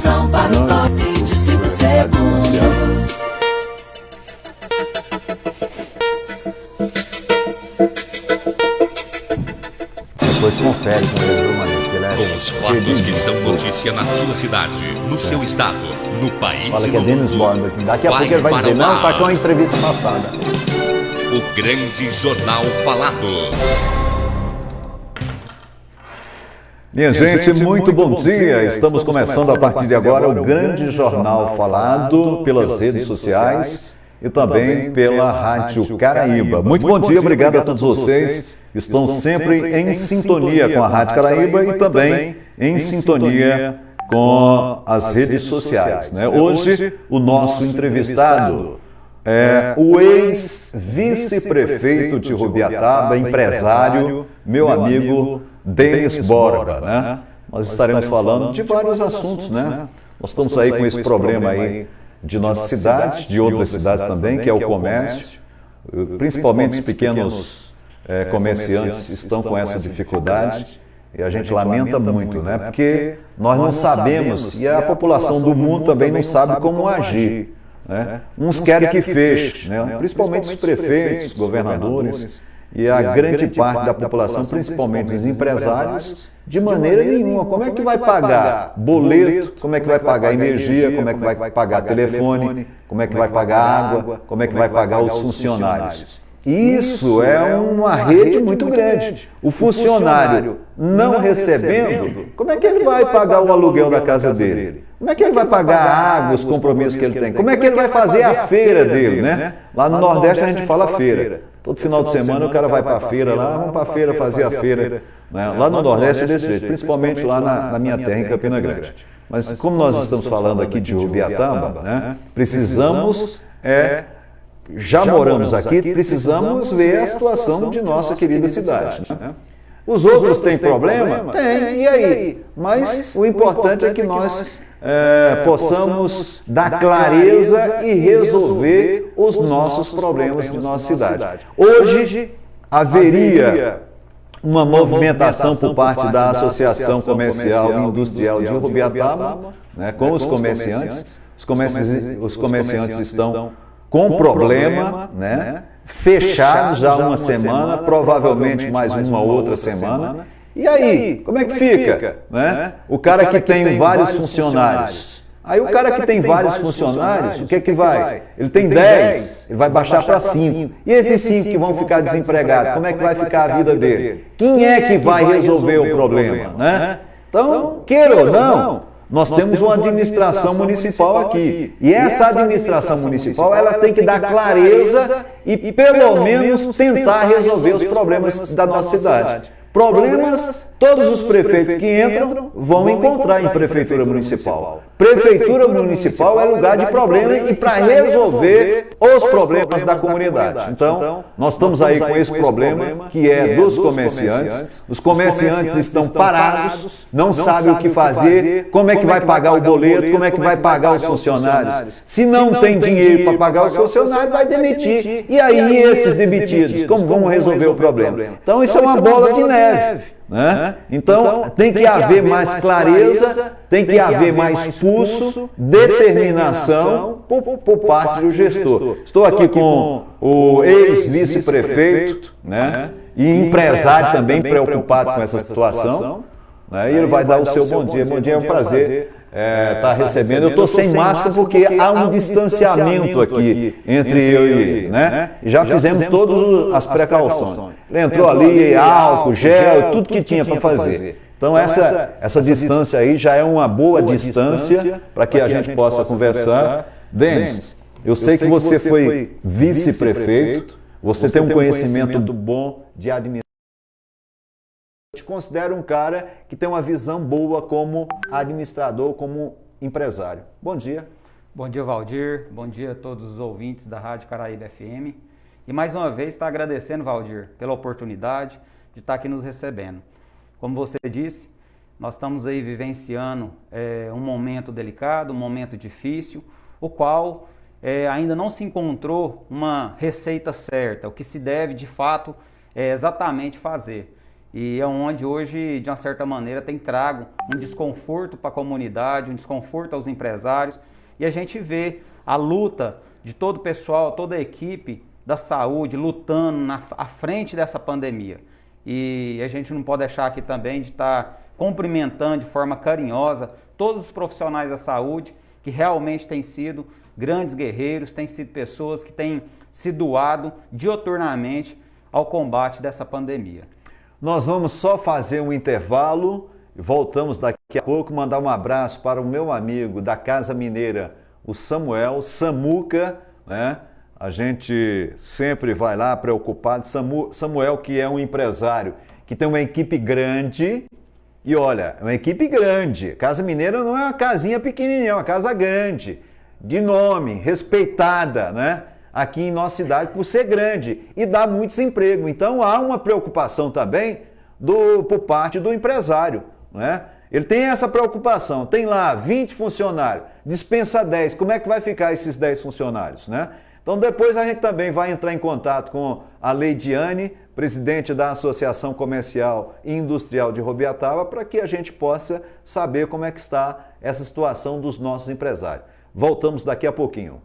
Informação para o top de 5 segundos. Depois confere com ele, Manete, que ele é... Com os fatos que são notícia na sua cidade, no seu estado, no país Fala e que é no Dennis mundo. Borba. Daqui a pouco ele vai dizer, não, tá com a entrevista passada. O Grande Jornal Falado. Minha gente, muito bom dia. Estamos começando a partir de agora o Grande Jornal Falado pelas redes sociais e também pela Rádio Caraíba. Muito bom dia, obrigado a todos vocês que estão sempre em sintonia com a Rádio Caraíba e também em sintonia com as redes sociais, né? Hoje, o nosso entrevistado é o ex-vice-prefeito de Rubiataba, empresário, meu amigo Dennis Borba, né? Nós estaremos falando de vários assuntos, né? Nós estamos aí com esse problema aí de nossa cidade, de outras cidades também, que é o comércio. Principalmente os pequenos comerciantes estão com essa dificuldade e a gente lamenta muito, né? Porque nós não sabemos e a população do mundo também não sabe como agir, né? Uns querem que feche, né? Principalmente os prefeitos, governadores e a grande parte da população, principalmente os empresários, de maneira nenhuma. Como é que vai pagar boleto? Como é que vai pagar energia? Como é que vai pagar telefone? Como é que vai pagar água? Como é que vai pagar os funcionários? Isso é uma rede muito grande. O funcionário não recebendo, como é que ele vai pagar o aluguel da casa dele? Como é que ele vai pagar a água, os compromissos que ele tem? Como é que ele vai fazer a feira dele, né? Lá no Nordeste a gente fala feira. Todo final de semana o cara vai para a feira lá, vamos para a feira fazer a feira. Né? Lá no Nordeste é desse jeito, principalmente lá na minha terra, em Campina Grande. Mas como nós estamos falando aqui de Rubiataba, né? Precisamos, já moramos aqui, precisamos ver a situação de nossa querida cidade. Né? Os outros têm problema? Tem, e aí? Mas o importante é que nós possamos dar clareza e resolver os nossos problemas de nossa cidade. Hoje haveria uma movimentação por parte da Associação Comercial e Industrial de Rubiataba, né, com os comerciantes. Os comerciantes estão com problema, né, fechados já há uma semana, provavelmente mais uma outra semana. E aí, como é que fica? Né? O cara que tem vários funcionários. Aí o cara que tem vários funcionários, o que é que vai? Ele tem 10, ele vai baixar para 5. E esses 5 que vão ficar desempregados, como é que vai ficar a vida dele? Quem é que vai resolver o problema? Né? Então, queira ou não, nós temos uma administração municipal aqui. E essa administração municipal, ela tem que dar clareza e pelo menos tentar resolver os problemas da nossa cidade. Problemas, todos os prefeitos que entram vão encontrar em prefeitura municipal. Prefeitura municipal é lugar de problema e para resolver os problemas da comunidade. Então, nós estamos aí com esse problema que é dos comerciantes. Os comerciantes estão parados, não sabem o que fazer, como é que vai pagar o boleto, como é que vai pagar os funcionários. Se não tem dinheiro para pagar os funcionários, vai demitir. E aí esses demitidos, como vão resolver o problema? Então isso é uma bola de neve. Né? Então tem que haver mais clareza, tem que haver mais pulso, determinação por parte do gestor. Estou aqui com o ex-vice-prefeito, né? E empresário também preocupado com essa situação, né? E ele vai dar o seu bom dia. Bom dia, é um prazer estar recebendo. Eu estou sem máscara porque há um distanciamento aqui entre eu e ele, né? E já fizemos todas as precauções. Ele entrou ali, álcool, gel, tudo que tinha para fazer. Então essa distância aí já é uma boa distância para que a gente possa conversar. Dennis, eu sei que você foi vice-prefeito, você tem um conhecimento bom de administração. Eu te considero um cara que tem uma visão boa como administrador, como empresário. Bom dia. Bom dia, Valdir. Bom dia a todos os ouvintes da Rádio Caraíba FM. E mais uma vez, está agradecendo, Valdir, pela oportunidade de estar aqui nos recebendo. Como você disse, nós estamos aí vivenciando um momento delicado, um momento difícil, o qual ainda não se encontrou uma receita certa, o que se deve, de fato, exatamente fazer. e é onde hoje, de uma certa maneira, tem trago um desconforto para a comunidade, um desconforto aos empresários, e a gente vê a luta de todo o pessoal, toda a equipe da saúde lutando à frente dessa pandemia. E a gente não pode deixar aqui também de estar cumprimentando de forma carinhosa todos os profissionais da saúde que realmente têm sido grandes guerreiros, têm sido pessoas que têm se doado dioturnamente ao combate dessa pandemia. Nós vamos só fazer um intervalo e voltamos daqui a pouco. Mandar um abraço para o meu amigo da Casa Mineira, o Samuel, Samuca, né? A gente sempre vai lá preocupado. Samuel, que é um empresário que tem uma equipe grande. E olha, é uma equipe grande. Casa Mineira não é uma casinha pequenininha, é uma casa grande, de nome, respeitada, né? Aqui em nossa cidade por ser grande e dá muitos empregos. Então há uma preocupação também por parte do empresário, né? Ele tem essa preocupação, tem lá 20 funcionários, dispensa 10, como é que vai ficar esses 10 funcionários, né? Então depois a gente também vai entrar em contato com a Leidiane, presidente da Associação Comercial e Industrial de Rubiataba, para que a gente possa saber como é que está essa situação dos nossos empresários. Voltamos daqui a pouquinho.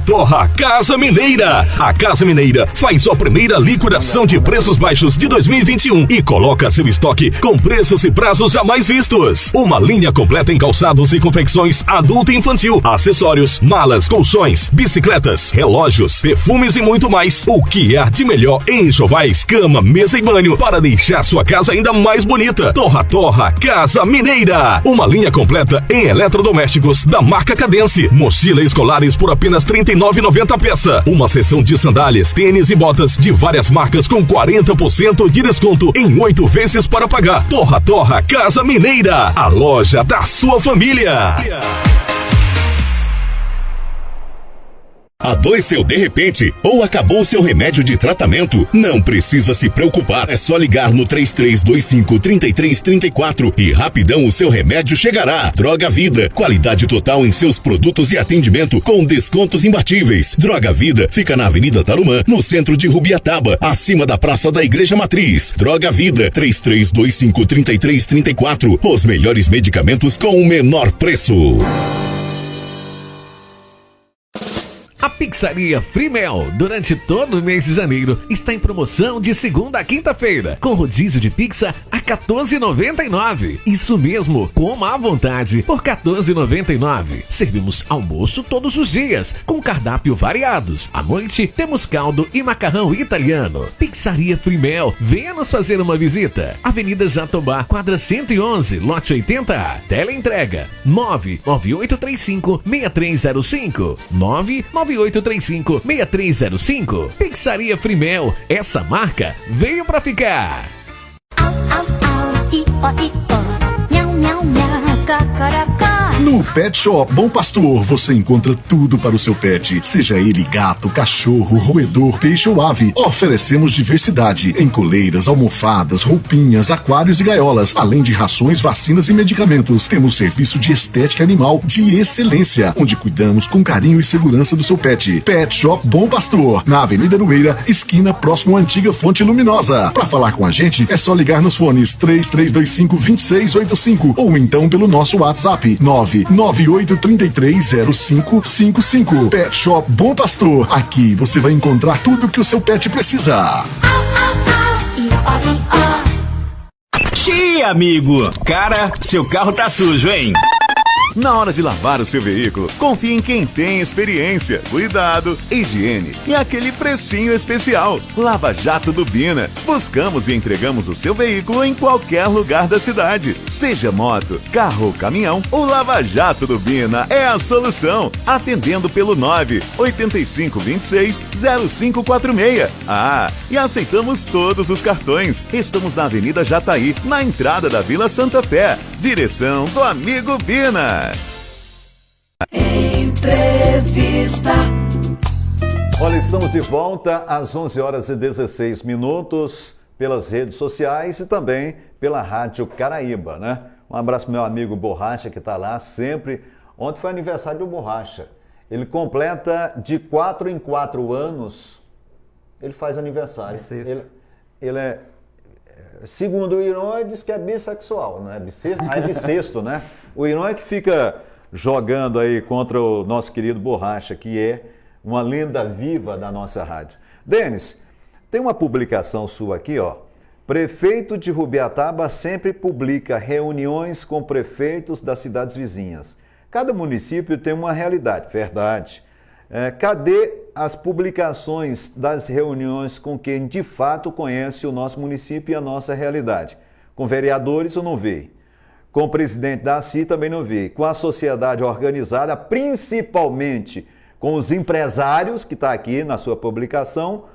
Torra Casa Mineira. A Casa Mineira faz sua primeira liquidação de preços baixos de 2021 e coloca seu estoque com preços e prazos jamais vistos. Uma linha completa em calçados e confecções adulto e infantil, acessórios, malas, colchões, bicicletas, relógios, perfumes e muito mais. O que há de melhor em enxovais, cama, mesa e banho para deixar sua casa ainda mais bonita. Torra Casa Mineira. Uma linha completa em eletrodomésticos da marca Cadence. Mochila escolares por apenas R$ 39,90 peça. Uma seção de sandálias, tênis e botas de várias marcas com 40% de desconto em 8 vezes para pagar. Torra Casa Mineira, a loja da sua família. Adoeceu de repente ou acabou seu remédio de tratamento? Não precisa se preocupar, é só ligar no 3325-3334 e rapidão o seu remédio chegará. Droga Vida, qualidade total em seus produtos e atendimento com descontos imbatíveis. Droga Vida fica na Avenida Tarumã, no centro de Rubiataba, acima da Praça da Igreja Matriz. Droga Vida, 3325-3334, os melhores medicamentos com o menor preço. A Pizzaria Frimel, durante todo o mês de janeiro, está em promoção de segunda a quinta-feira, com rodízio de pizza a R$ 14,99. Isso mesmo, coma à vontade por R$ 14,99. Servimos almoço todos os dias, com cardápio variados. À noite, temos caldo e macarrão italiano. Pizzaria Frimel, venha nos fazer uma visita. Avenida Jatobá, quadra 111, lote 80A. Teleentrega 99835-6305. 99835-6305. Pizzaria Frimel, essa marca veio pra ficar. No Pet Shop Bom Pastor você encontra tudo para o seu pet, seja ele gato, cachorro, roedor, peixe ou ave. Oferecemos diversidade em coleiras, almofadas, roupinhas, aquários e gaiolas, além de rações, vacinas e medicamentos. Temos serviço de estética animal de excelência, onde cuidamos com carinho e segurança do seu pet. Pet Shop Bom Pastor, na Avenida Aroeira, esquina próximo à antiga Fonte Luminosa. Para falar com a gente é só ligar nos fones 3325-2685 ou então pelo nosso WhatsApp 998330555. Pet Shop Bom Pastor. Aqui você vai encontrar tudo que o seu pet precisa. Xiii, amigo! Cara, seu carro tá sujo, hein? Na hora de lavar o seu veículo, confie em quem tem experiência, cuidado, higiene e aquele precinho especial. Lava Jato do Bina. Buscamos e entregamos o seu veículo em qualquer lugar da cidade. Seja moto, carro ou caminhão, o Lava Jato do Bina é a solução. Atendendo pelo 98526-0546. Ah, e aceitamos todos os cartões. Estamos na Avenida Jataí, na entrada da Vila Santa Fé. Direção do amigo Bina. Entrevista. Olha, estamos de volta às 11h16 pelas redes sociais e também pela Rádio Caraíba, né? Um abraço pro meu amigo Borracha, que está lá sempre. Ontem foi aniversário do Borracha. Ele completa de 4 em 4 anos, ele faz aniversário. ele é, segundo o Iron, diz que é bissexual, né? É bissexto, né? O Iron é que fica jogando aí contra o nosso querido Borracha, que é uma lenda viva da nossa rádio. Denis, tem uma publicação sua aqui, ó. Prefeito de Rubiataba sempre publica reuniões com prefeitos das cidades vizinhas. Cada município tem uma realidade, verdade. Cadê as publicações das reuniões com quem de fato conhece o nosso município e a nossa realidade? Com vereadores eu não vi. Com o presidente da ACI também não vi. Com a sociedade organizada, principalmente com os empresários, que está aqui na sua publicação,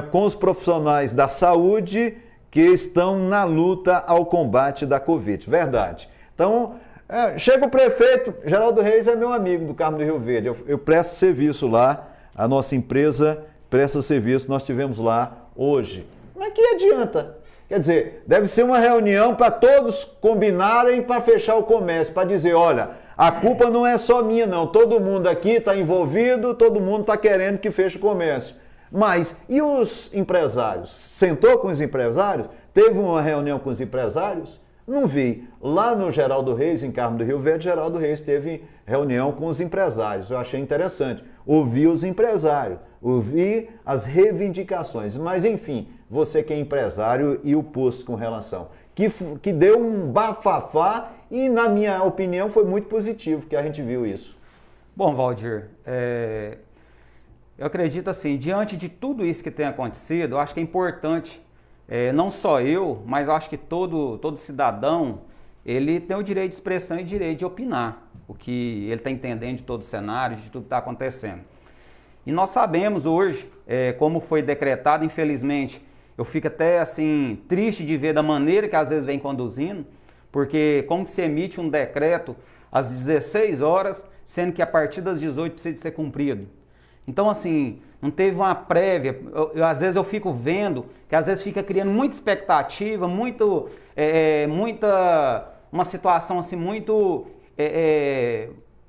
com os profissionais da saúde que estão na luta ao combate da Covid. Verdade. Então, chega o prefeito, Geraldo Reis é meu amigo do Carmo do Rio Verde, eu presto serviço lá, a nossa empresa presta serviço, nós tivemos lá hoje. Mas que adianta? Quer dizer, deve ser uma reunião para todos combinarem para fechar o comércio, para dizer, olha, a culpa não é só minha não, todo mundo aqui está envolvido, todo mundo está querendo que feche o comércio. Mas, e os empresários? Sentou com os empresários? Teve uma reunião com os empresários? Não vi. Lá no Geraldo Reis, em Carmo do Rio Verde, Geraldo Reis teve reunião com os empresários. Eu achei interessante. Ouvi os empresários, ouvi as reivindicações. Mas, enfim, você que é empresário e o posto com relação. Que deu um bafafá e, na minha opinião, foi muito positivo que a gente viu isso. Bom, Valdir, eu acredito assim, diante de tudo isso que tem acontecido, eu acho que é importante, não só eu, mas eu acho que todo cidadão, ele tem o direito de expressão e direito de opinar o que ele está entendendo de todo o cenário, de tudo que está acontecendo. E nós sabemos hoje, como foi decretado, infelizmente, eu fico até assim triste de ver da maneira que às vezes vem conduzindo, porque como que se emite um decreto às 16 horas, sendo que a partir das 18 precisa ser cumprido. Então, assim, não teve uma prévia, às vezes eu fico vendo que às vezes fica criando muita expectativa, uma situação assim muito,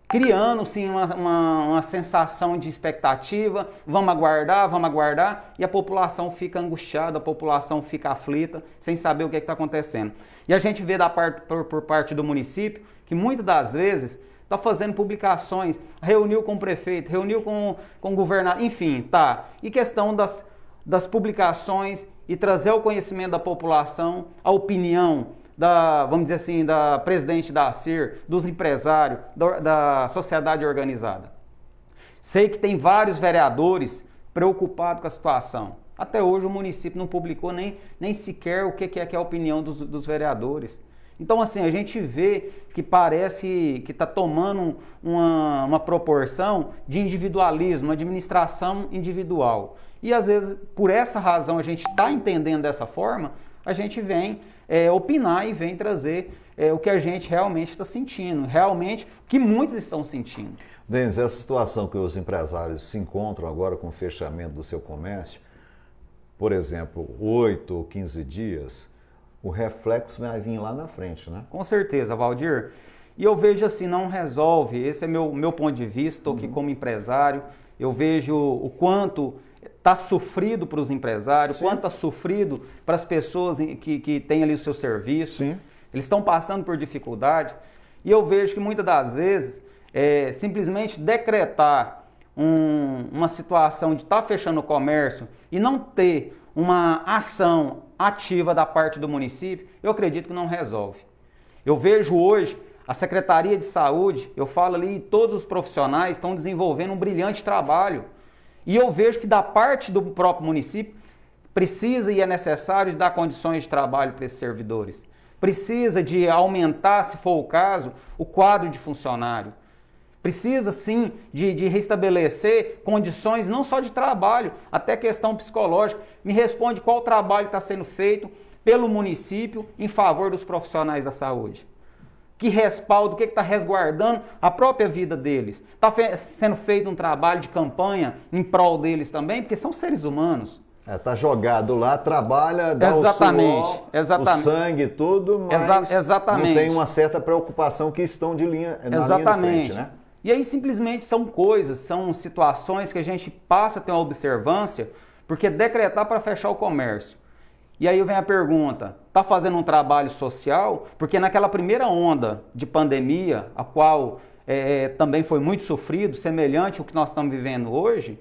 criando assim, uma sensação de expectativa, vamos aguardar, e a população fica angustiada, a população fica aflita, sem saber o que está acontecendo. E a gente vê por parte do município que muitas das vezes está fazendo publicações, reuniu com o prefeito, reuniu com o governador, enfim, tá. E questão das publicações e trazer ao conhecimento da população a opinião vamos dizer assim, da presidente da ACIR, dos empresários, da sociedade organizada. Sei que tem vários vereadores preocupados com a situação. Até hoje o município não publicou nem sequer o que é a opinião dos vereadores. Então, assim, a gente vê que parece que está tomando uma proporção de individualismo, uma administração individual. E, às vezes, por essa razão, a gente está entendendo dessa forma, a gente vem opinar e vem trazer o que a gente realmente está sentindo, realmente o que muitos estão sentindo. Denis, essa situação que os empresários se encontram agora com o fechamento do seu comércio, por exemplo, 8 ou 15 dias... o reflexo vai vir lá na frente, né? Com certeza, Valdir. E eu vejo assim, não resolve, esse é meu ponto de vista, estou aqui como empresário, eu vejo o quanto está sofrido para os empresários, o quanto está sofrido para as pessoas que têm ali o seu serviço. Sim. Eles estão passando por dificuldade, e eu vejo que muitas das vezes, simplesmente decretar uma situação de estar fechando o comércio e não ter uma ação ativa da parte do município, eu acredito que não resolve. Eu vejo hoje a Secretaria de Saúde, eu falo ali, todos os profissionais estão desenvolvendo um brilhante trabalho. E eu vejo que da parte do próprio município precisa e é necessário dar condições de trabalho para esses servidores. Precisa de aumentar, se for o caso, o quadro de funcionário. Precisa, sim, de restabelecer condições não só de trabalho, até questão psicológica. Me responde qual trabalho está sendo feito pelo município em favor dos profissionais da saúde. Que respaldo, o que está resguardando a própria vida deles. Está sendo feito um trabalho de campanha em prol deles também, porque são seres humanos. Está jogado lá, trabalha, dá o suor, o sangue, tudo, mas não tem uma certa preocupação que estão na linha de frente, né? E aí simplesmente são coisas, são situações que a gente passa a ter uma observância, porque decretar para fechar o comércio E aí vem a pergunta, está fazendo um trabalho social? Porque naquela primeira onda de pandemia, a qual também foi muito sofrido, semelhante ao que nós estamos vivendo hoje,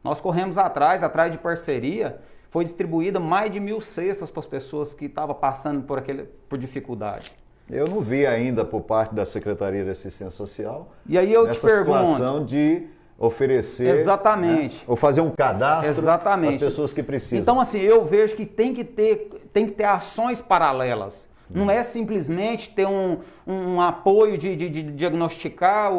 nós corremos atrás de parceria, foi distribuída mais de 1.000 cestas para as pessoas que estavam passando por dificuldade. Eu não vi ainda por parte da Secretaria de Assistência Social e aí eu te pergunto, situação de oferecer, exatamente, né, ou fazer um cadastro exatamente, das pessoas que precisam. Então, assim, eu vejo que tem que ter ações paralelas. Não é simplesmente ter um apoio de diagnosticar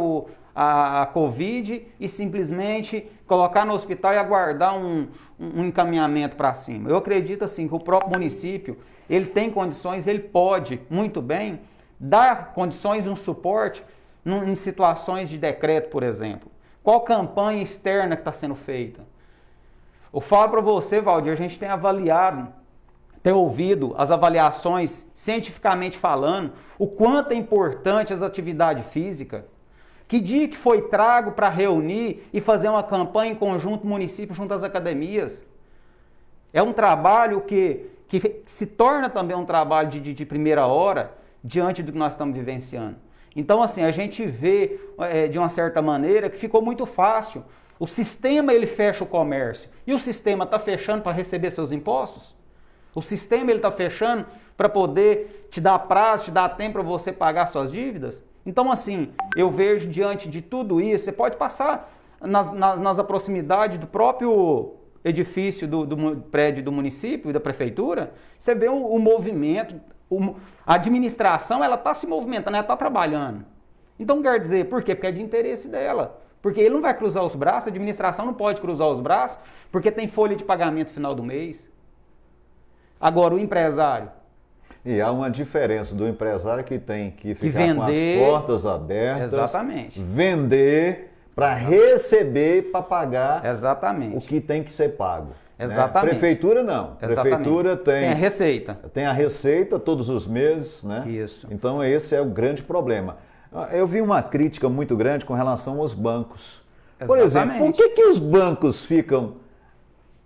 a Covid e simplesmente colocar no hospital e aguardar um encaminhamento para cima. Eu acredito assim que o próprio município, ele tem condições, ele pode muito bem dar condições e um suporte em situações de decreto, por exemplo. Qual campanha externa que está sendo feita? Eu falo para você, Valdir, a gente tem avaliado, tem ouvido as avaliações, cientificamente falando, o quanto é importante as atividades físicas. Que dia que foi trago para reunir e fazer uma campanha em conjunto município junto às academias? É um trabalho que se torna também um trabalho de primeira hora diante do que nós estamos vivenciando. Então, assim, a gente vê de uma certa maneira que ficou muito fácil. O sistema, ele fecha o comércio. E o sistema está fechando para receber seus impostos? O sistema, ele está fechando para poder te dar prazo, te dar tempo para você pagar suas dívidas? Então, assim, eu vejo diante de tudo isso, você pode passar nas proximidades do próprio edifício do prédio do município e da prefeitura, você vê o movimento, a administração, ela está se movimentando, ela está trabalhando. Então, quer dizer, por quê? Porque é de interesse dela. Porque ele não vai cruzar os braços, a administração não pode cruzar os braços, porque tem folha de pagamento no final do mês. Agora, o empresário. E há uma diferença do empresário que tem que ficar com as portas abertas, exatamente, vender para receber, para pagar, exatamente, o que tem que ser pago. Exatamente. Né? Prefeitura não. Exatamente. Prefeitura tem a receita. Tem a receita todos os meses, né? Isso. Então esse é o grande problema. Eu vi uma crítica muito grande com relação aos bancos. Exatamente. Por exemplo, por que os bancos ficam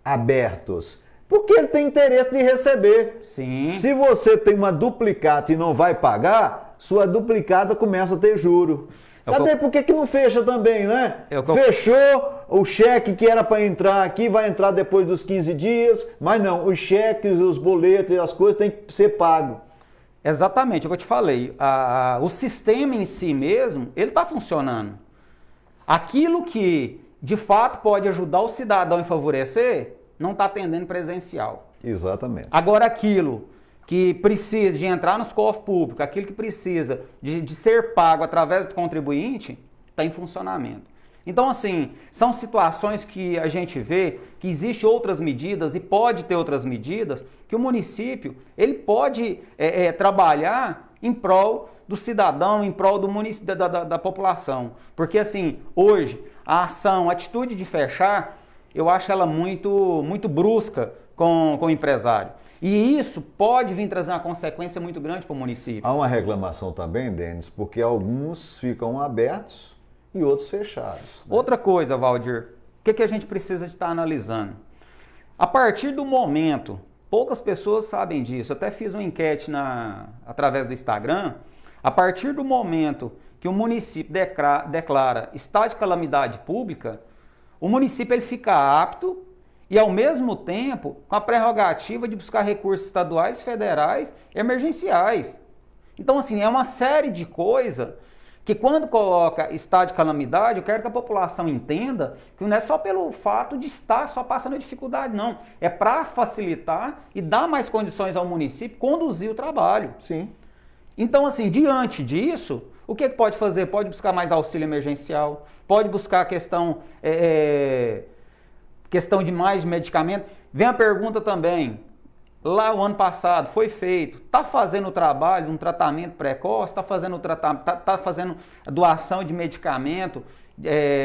abertos? Porque ele tem interesse de receber. Sim. Se você tem uma duplicata e não vai pagar, sua duplicata começa a ter juro. Cadê? Por que não fecha também, né? Fechou, o cheque que era para entrar aqui vai entrar depois dos 15 dias, mas não, os cheques, os boletos e as coisas têm que ser pagos. Exatamente, é o que eu te falei. O sistema em si mesmo, ele está funcionando. Aquilo que, de fato, pode ajudar o cidadão e favorecer, não está atendendo presencial. Exatamente. Agora, aquilo que precisa de entrar nos cofres públicos, aquilo que precisa de ser pago através do contribuinte, está em funcionamento. Então, assim, são situações que a gente vê que existem outras medidas e pode ter outras medidas que o município ele pode trabalhar em prol do cidadão, em prol do município, da população. Porque, assim, hoje, a atitude de fechar, eu acho ela muito brusca com o empresário. E isso pode vir trazer uma consequência muito grande para o município. Há uma reclamação também, Denis, porque alguns ficam abertos e outros fechados. Né? Outra coisa, Valdir, o que a gente precisa de estar analisando? A partir do momento, poucas pessoas sabem disso, eu até fiz uma enquete através do Instagram, a partir do momento que o município declara estado de calamidade pública, o município ele fica apto e, ao mesmo tempo, com a prerrogativa de buscar recursos estaduais, federais e emergenciais. Então, assim, é uma série de coisas que, quando coloca estado de calamidade, eu quero que a população entenda que não é só pelo fato de estar só passando dificuldade, não. É para facilitar e dar mais condições ao município conduzir o trabalho. Sim. Então, assim, diante disso, o que pode fazer? Pode buscar mais auxílio emergencial, pode buscar a questão de mais medicamento. Vem a pergunta também, lá o ano passado foi feito, está fazendo o trabalho, um tratamento precoce, está fazendo a doação de medicamento,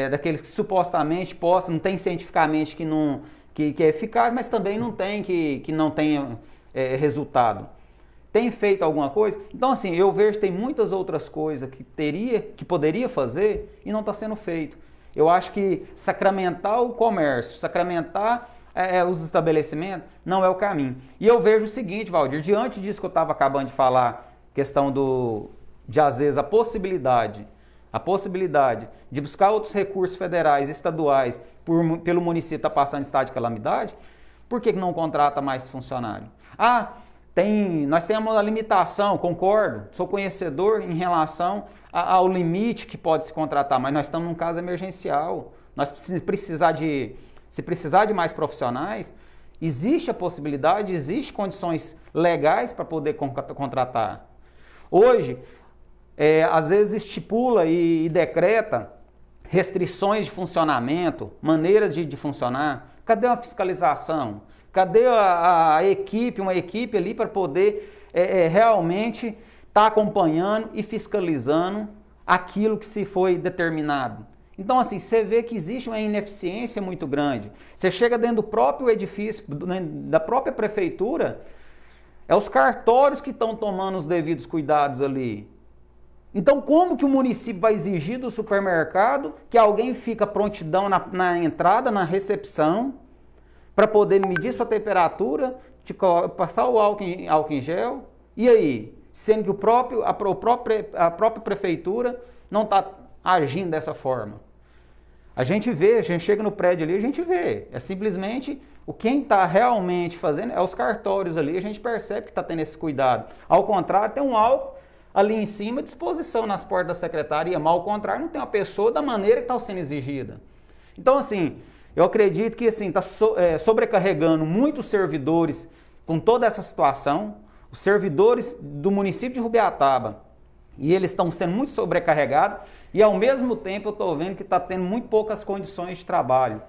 daqueles que supostamente não tem cientificamente que é eficaz, mas também não tem que não tenha resultado. Tem feito alguma coisa? Então, assim, eu vejo que tem muitas outras coisas que poderia fazer e não está sendo feito. Eu acho que sacramentar o comércio, sacramentar os estabelecimentos, não é o caminho. E eu vejo o seguinte, Valdir, diante disso que eu estava acabando de falar, questão de às vezes a possibilidade de buscar outros recursos federais, estaduais, pelo município estar passando estado de calamidade, por que não contrata mais funcionário? Nós temos uma limitação, concordo, sou conhecedor em relação ao limite que pode se contratar, mas nós estamos num caso emergencial. Se precisar de mais profissionais, existe a possibilidade, existem condições legais para poder contratar. Hoje, às vezes estipula e decreta restrições de funcionamento, maneira de funcionar. Cadê uma fiscalização? Cadê uma equipe ali para poder realmente estar acompanhando e fiscalizando aquilo que se foi determinado? Então, assim, você vê que existe uma ineficiência muito grande. Você chega dentro do próprio edifício, da própria prefeitura, os cartórios que estão tomando os devidos cuidados ali. Então, como que o município vai exigir do supermercado que alguém fica prontidão na entrada, na recepção, para poder medir sua temperatura, passar o álcool em gel? E aí? Sendo que a própria prefeitura não está agindo dessa forma. A gente chega no prédio ali, a gente vê. É simplesmente quem está realmente fazendo é os cartórios ali, a gente percebe que está tendo esse cuidado. Ao contrário, tem um álcool ali em cima à disposição nas portas da secretaria, mas ao contrário, não tem uma pessoa da maneira que está sendo exigida. Então, assim, eu acredito que está sobrecarregando muitos servidores com toda essa situação, os servidores do município de Rubiataba, e eles estão sendo muito sobrecarregados, e ao mesmo tempo eu estou vendo que está tendo muito poucas condições de trabalho.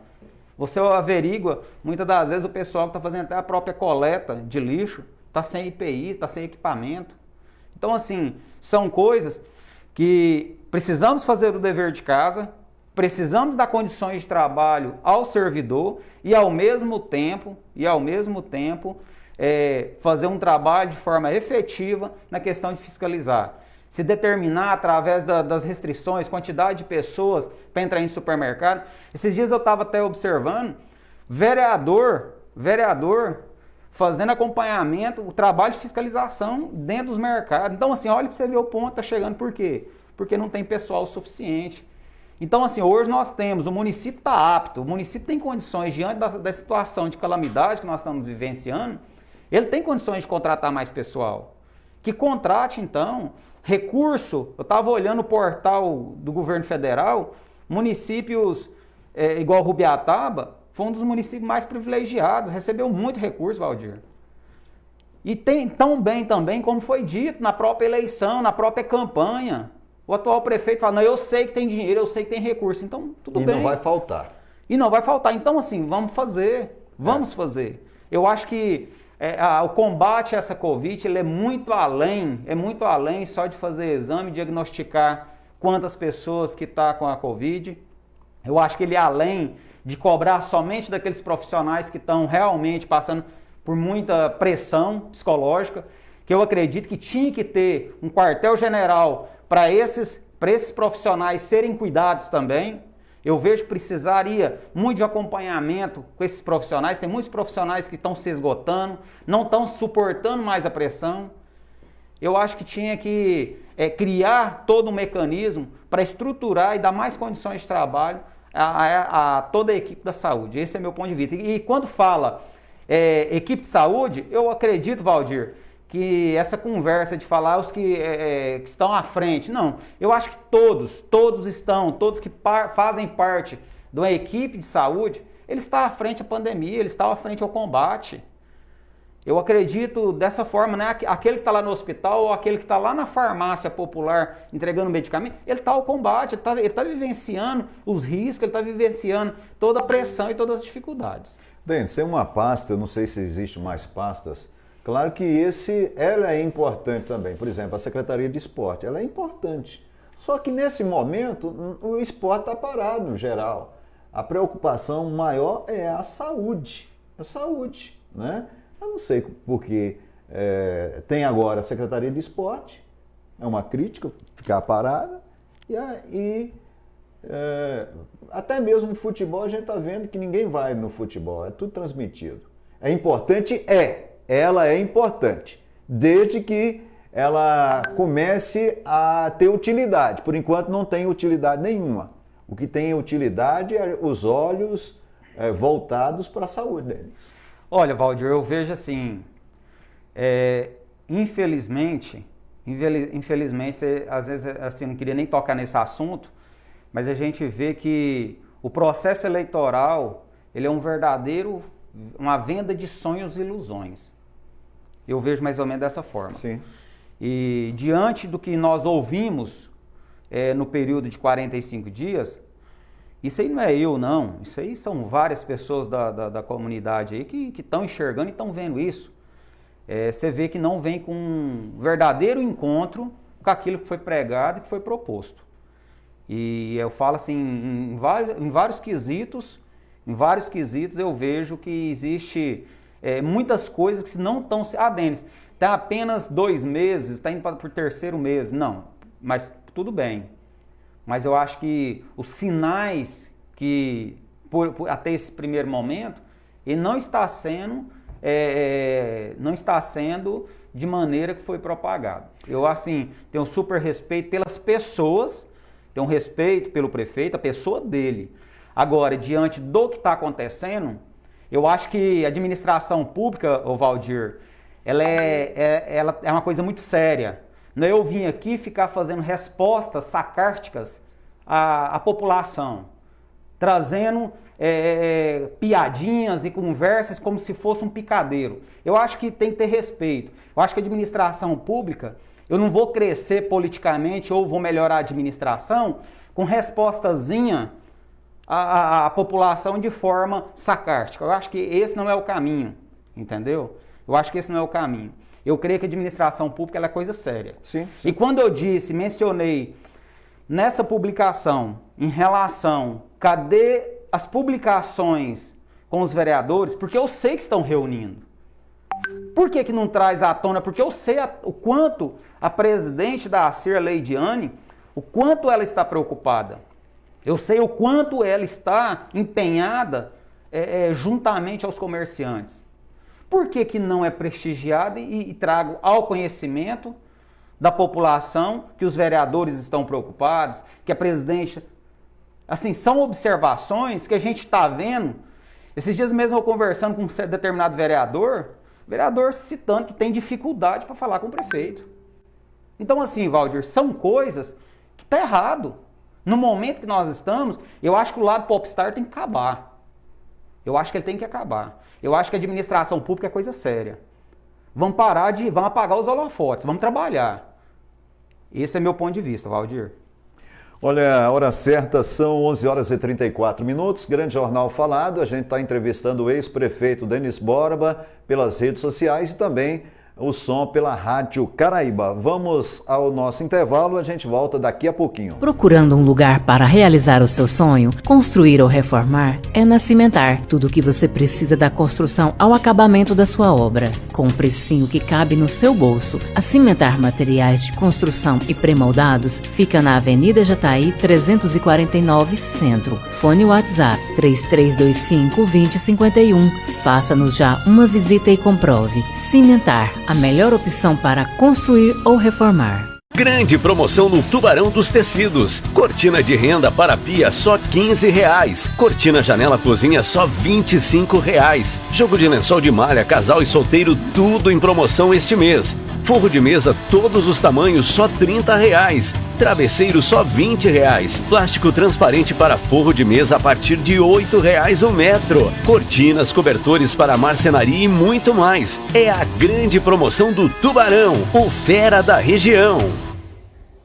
Você averigua, muitas das vezes o pessoal que está fazendo até a própria coleta de lixo está sem IPI, está sem equipamento. Então, assim, são coisas que precisamos fazer o dever de casa, precisamos dar condições de trabalho ao servidor e ao mesmo tempo fazer um trabalho de forma efetiva na questão de fiscalizar. Se determinar através das restrições, quantidade de pessoas para entrar em supermercado. Esses dias eu estava até observando, vereador fazendo acompanhamento, o trabalho de fiscalização dentro dos mercados. Então, assim, olha para você ver o ponto, está chegando por quê? Porque não tem pessoal suficiente. Então, assim, hoje nós temos, o município está apto, o município tem condições, diante da situação de calamidade que nós estamos vivenciando, ele tem condições de contratar mais pessoal. Que contrate, então, recurso. Eu estava olhando o portal do governo federal, municípios igual Rubiataba, foi um dos municípios mais privilegiados, recebeu muito recurso, Valdir. E tem tão bem também, como foi dito, na própria eleição, na própria campanha. O atual prefeito fala, não, eu sei que tem dinheiro, eu sei que tem recurso, então tudo bem. E não vai faltar. E não vai faltar. Então, assim, vamos fazer. Eu acho que o combate a essa Covid, ele é muito além só de fazer exame, diagnosticar quantas pessoas que estão com a Covid. Eu acho que ele é além de cobrar somente daqueles profissionais que estão realmente passando por muita pressão psicológica, que eu acredito que tinha que ter um quartel-general para esses profissionais serem cuidados também. Eu vejo que precisaria muito de acompanhamento com esses profissionais. Tem muitos profissionais que estão se esgotando, não estão suportando mais a pressão. Eu acho que tinha que criar todo um mecanismo para estruturar e dar mais condições de trabalho a toda a equipe da saúde. Esse é meu ponto de vista. E quando fala equipe de saúde, eu acredito, Valdir, que essa conversa de falar os que estão à frente, não, eu acho que todos que fazem parte de uma equipe de saúde, eles estão à frente à pandemia, eles estão à frente ao combate. Eu acredito dessa forma, né? Aquele que está lá no hospital ou aquele que está lá na farmácia popular entregando medicamento, ele está ao combate, ele está vivenciando os riscos, ele está vivenciando toda a pressão e todas as dificuldades. Denis, tem uma pasta, eu não sei se existe mais pastas. Claro que ela é importante também. Por exemplo, a Secretaria de Esporte, ela é importante. Só que nesse momento, o esporte está parado no geral. A preocupação maior é a saúde. A saúde, né? Eu não sei porque tem agora a Secretaria de Esporte, é uma crítica ficar parada, e Até mesmo no futebol a gente está vendo que ninguém vai no futebol, é tudo transmitido. É importante? Ela é importante, desde que ela comece a ter utilidade. Por enquanto não tem utilidade nenhuma. O que tem utilidade é os olhos voltados para a saúde deles. Olha, Valdir, eu vejo assim, infelizmente, às vezes assim, não queria nem tocar nesse assunto, mas a gente vê que o processo eleitoral, ele é uma venda de sonhos e ilusões. Eu vejo mais ou menos dessa forma. Sim. E diante do que nós ouvimos no período de 45 dias, isso aí não é eu, não. Isso aí são várias pessoas da comunidade aí que estão enxergando e estão vendo isso. Você vê que não vem com um verdadeiro encontro com aquilo que foi pregado e que foi proposto. E eu falo assim, em vários quesitos eu vejo que existe muitas coisas que não estão... Denis, está apenas 2 meses, está indo para o 3º mês. Não, mas tudo bem. Mas eu acho que os sinais que, até esse primeiro momento, ele não está sendo de maneira que foi propagado. Eu, assim, tenho super respeito pelas pessoas, tenho respeito pelo prefeito, a pessoa dele. Agora, diante do que está acontecendo, eu acho que a administração pública, ô Valdir, ela é uma coisa muito séria. Não é eu vim aqui ficar fazendo respostas sarcásticas à população, trazendo piadinhas e conversas como se fosse um picadeiro. Eu acho que tem que ter respeito. Eu acho que a administração pública, eu não vou crescer politicamente ou vou melhorar a administração com respostazinha à população de forma sarcástica. Eu acho que esse não é o caminho, entendeu? Eu acho que esse não é o caminho. Eu creio que a administração pública ela é coisa séria. Sim. E quando eu mencionei nessa publicação em relação, cadê as publicações com os vereadores? Porque eu sei que estão reunindo. Por que não traz à tona? Porque eu sei o quanto a presidente da ACIR, Leidiane, o quanto ela está preocupada. Eu sei o quanto ela está empenhada juntamente aos comerciantes. Por que não é prestigiada e trago ao conhecimento da população que os vereadores estão preocupados, que a presidente... Assim, são observações que a gente está vendo. Esses dias mesmo eu conversando com um determinado vereador citando que tem dificuldade para falar com o prefeito. Então assim, Valdir, são coisas que está errado. No momento que nós estamos, eu acho que o lado popstar tem que acabar. Eu acho que ele tem que acabar. Eu acho que a administração pública é coisa séria. Vamos apagar os holofotes, vamos trabalhar. Esse é meu ponto de vista, Valdir. Olha, a hora certa são 11h34. Grande Jornal Falado, a gente está entrevistando o ex-prefeito Denis Borba pelas redes sociais e também o som pela Rádio Caraíba. Vamos ao nosso intervalo, a gente volta daqui a pouquinho. Procurando um lugar para realizar o seu sonho, construir ou reformar, é na Cimentar. Tudo o que você precisa da construção ao acabamento da sua obra. Com um precinho que cabe no seu bolso, a Cimentar Materiais de Construção e Pré-moldados fica na Avenida Jataí 349 Centro. Fone WhatsApp 3325-2051. Faça-nos já uma visita e comprove. Cimentar, a melhor opção para construir ou reformar. Grande promoção no Tubarão dos Tecidos. Cortina de renda para pia só R$15. Cortina janela cozinha só R$25. Jogo de lençol de malha, casal e solteiro, tudo em promoção este mês. Forro de mesa, todos os tamanhos, só R$30. Travesseiro, só R$20. Plástico transparente para forro de mesa a partir de R$8 o metro. Cortinas, cobertores para marcenaria e muito mais. É a grande promoção do Tubarão, o fera da região.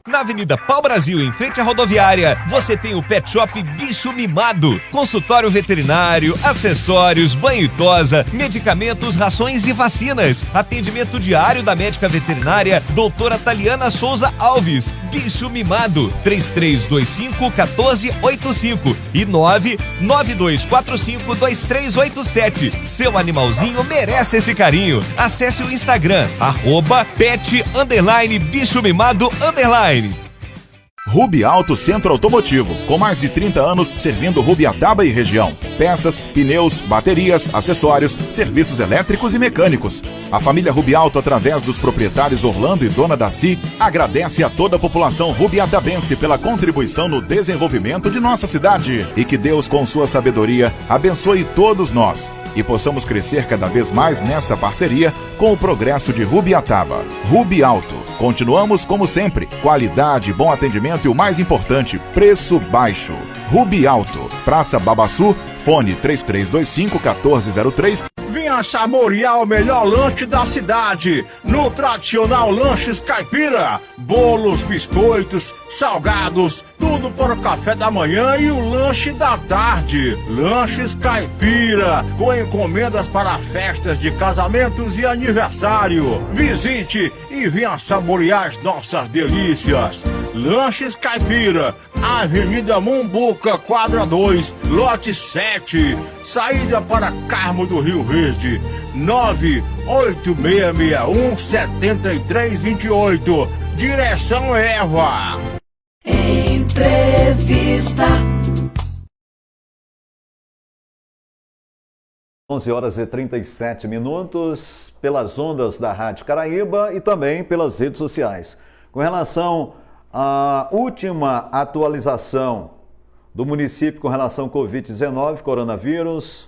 Na Avenida Pau Brasil, em frente à rodoviária, você tem o Pet Shop Bicho Mimado. Consultório veterinário, acessórios, banho e tosa, medicamentos, rações e vacinas. Atendimento diário da médica veterinária, doutora Taliana Souza Alves. Bicho Mimado, 3325-1485 e 99245-2387. Seu animalzinho merece esse carinho. Acesse o Instagram, @pet_bicho mimado_. Rubi Auto Centro Automotivo, com mais de 30 anos servindo Rubiataba e região. Peças, pneus, baterias, acessórios, serviços elétricos e mecânicos. A família Rubi Auto, através dos proprietários Orlando e Dona Daci, agradece a toda a população rubiatabense pela contribuição no desenvolvimento de nossa cidade. E que Deus, com sua sabedoria, abençoe todos nós e possamos crescer cada vez mais nesta parceria com o progresso de Rubiataba. Rubi Auto. Continuamos como sempre. Qualidade, bom atendimento e o mais importante, preço baixo. Rubi Auto. Praça Babaçu, fone 3325-1403. Venha saborear o melhor lanche da cidade no tradicional Lanches Caipira. Bolos, biscoitos, salgados, tudo para o café da manhã e o lanche da tarde. Lanches Caipira, com encomendas para festas de casamentos e aniversário. Visite e venha saborear as nossas delícias. Lanches Caipira, Avenida Mombuca, quadra 2, lote 7, saída para Carmo do Rio Verde, 98661-7328, direção Eva. Entrevista. 11h37, pelas ondas da Rádio Caraíba e também pelas redes sociais. Com relação à última atualização do município com relação ao Covid-19, coronavírus,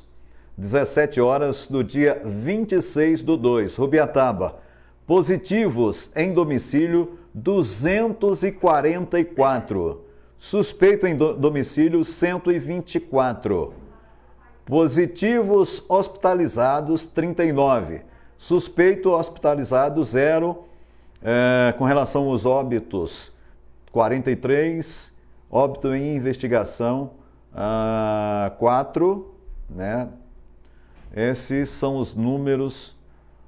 17 horas do dia 26/2, Rubiataba, positivos em domicílio 244, suspeito em domicílio 124, positivos hospitalizados 39, suspeito hospitalizado 0, com relação aos óbitos 43, óbito em investigação 4, né? Esses são os números,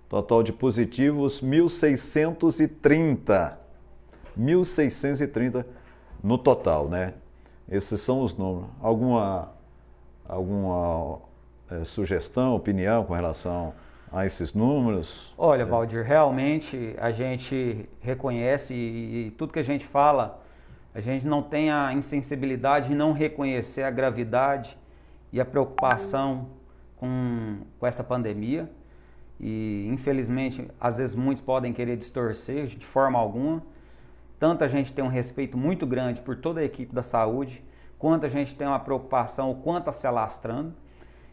total de positivos 1.630 no total, né? Esses são os números. Alguma sugestão, opinião com relação a esses números? Olha, Valdir, realmente a gente reconhece e tudo que a gente fala, a gente não tem a insensibilidade de não reconhecer a gravidade e a preocupação com essa pandemia. E, infelizmente, às vezes muitos podem querer distorcer de forma alguma. Tanto a gente tem um respeito muito grande por toda a equipe da saúde, quanto a gente tem uma preocupação o quanto está se alastrando.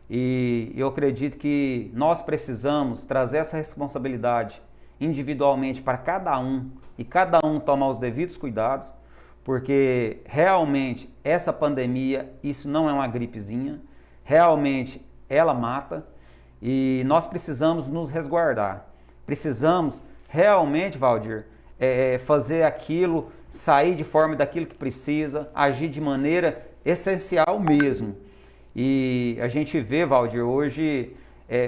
E eu acredito que nós precisamos trazer essa responsabilidade individualmente para cada um e cada um tomar os devidos cuidados, porque realmente essa pandemia, isso não é uma gripezinha, realmente ela mata e nós precisamos nos resguardar. Precisamos realmente, Valdir, fazer aquilo, sair de forma daquilo que precisa, agir de maneira essencial mesmo. E a gente vê, Valdir, hoje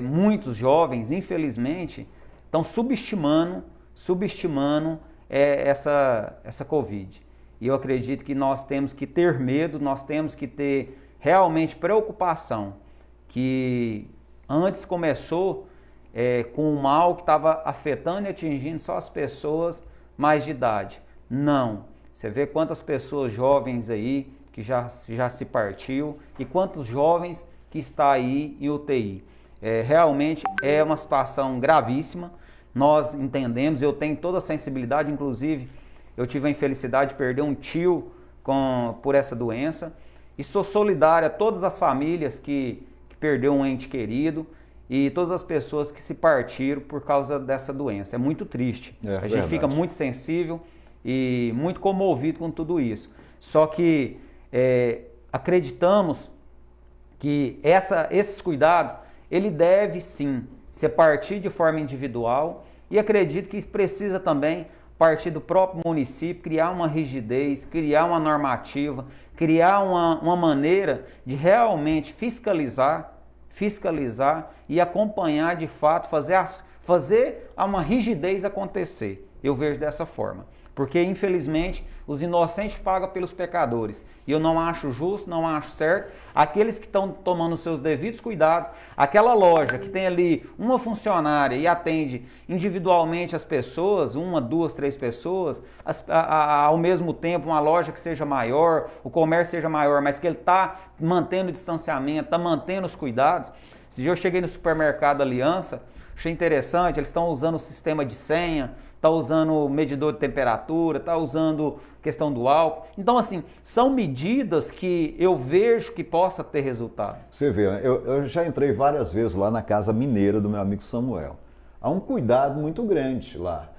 muitos jovens, infelizmente, estão subestimando essa Covid. E eu acredito que nós temos que ter medo, nós temos que ter realmente preocupação, que antes começou com um mal que estava afetando e atingindo só as pessoas mais de idade. Não. Você vê quantas pessoas jovens aí que já se partiu e quantos jovens que está aí em UTI. Realmente é uma situação gravíssima, nós entendemos, eu tenho toda a sensibilidade, inclusive eu tive a infelicidade de perder um tio por essa doença e sou solidário a todas as famílias que perdeu um ente querido e todas as pessoas que se partiram por causa dessa doença. É muito triste, a gente fica muito sensível e muito comovido com tudo isso. Só que acreditamos que esses cuidados, ele deve sim ser partir de forma individual e acredito que precisa também partir do próprio município, criar uma rigidez, criar uma normativa, criar uma maneira de realmente fiscalizar e acompanhar de fato, fazer uma rigidez acontecer. Eu vejo dessa forma. Porque, infelizmente, os inocentes pagam pelos pecadores. E eu não acho justo, não acho certo. Aqueles que estão tomando os seus devidos cuidados, aquela loja que tem ali uma funcionária e atende individualmente as pessoas, 1, 2, 3 pessoas, ao mesmo tempo uma loja que seja maior, o comércio seja maior, mas que ele está mantendo o distanciamento, está mantendo os cuidados. Esse dia eu cheguei no supermercado Aliança, achei interessante, eles estão usando o sistema de senha, está usando medidor de temperatura, está usando questão do álcool. Então, assim, são medidas que eu vejo que possa ter resultado. Você vê, eu já entrei várias vezes lá na Casa Mineira do meu amigo Samuel. Há um cuidado muito grande lá.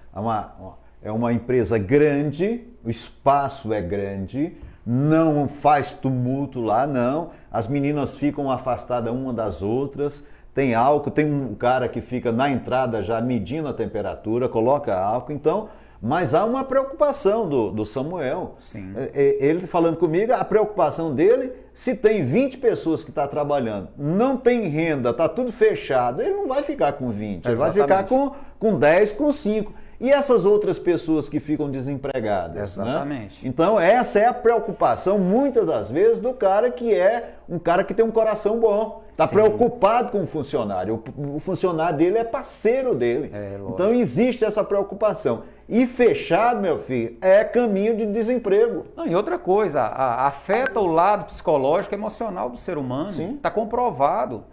É uma empresa grande, o espaço é grande, não faz tumulto lá, não. As meninas ficam afastadas uma das outras. Tem álcool, tem um cara que fica na entrada já medindo a temperatura, coloca álcool, então, mas há uma preocupação do Samuel. Sim. Ele falando comigo, a preocupação dele, se tem 20 pessoas que estão trabalhando, não tem renda, está tudo fechado, ele não vai ficar com 20, ele vai ficar com 10, com 5. E essas outras pessoas que ficam desempregadas? Exatamente. Né? Então essa é a preocupação, muitas das vezes, do cara que é um cara que tem um coração bom. Está preocupado com o funcionário. O funcionário dele é parceiro dele. Então existe essa preocupação. E fechado, meu filho, é caminho de desemprego. Não, e outra coisa, afeta o lado psicológico e emocional do ser humano. Está comprovado.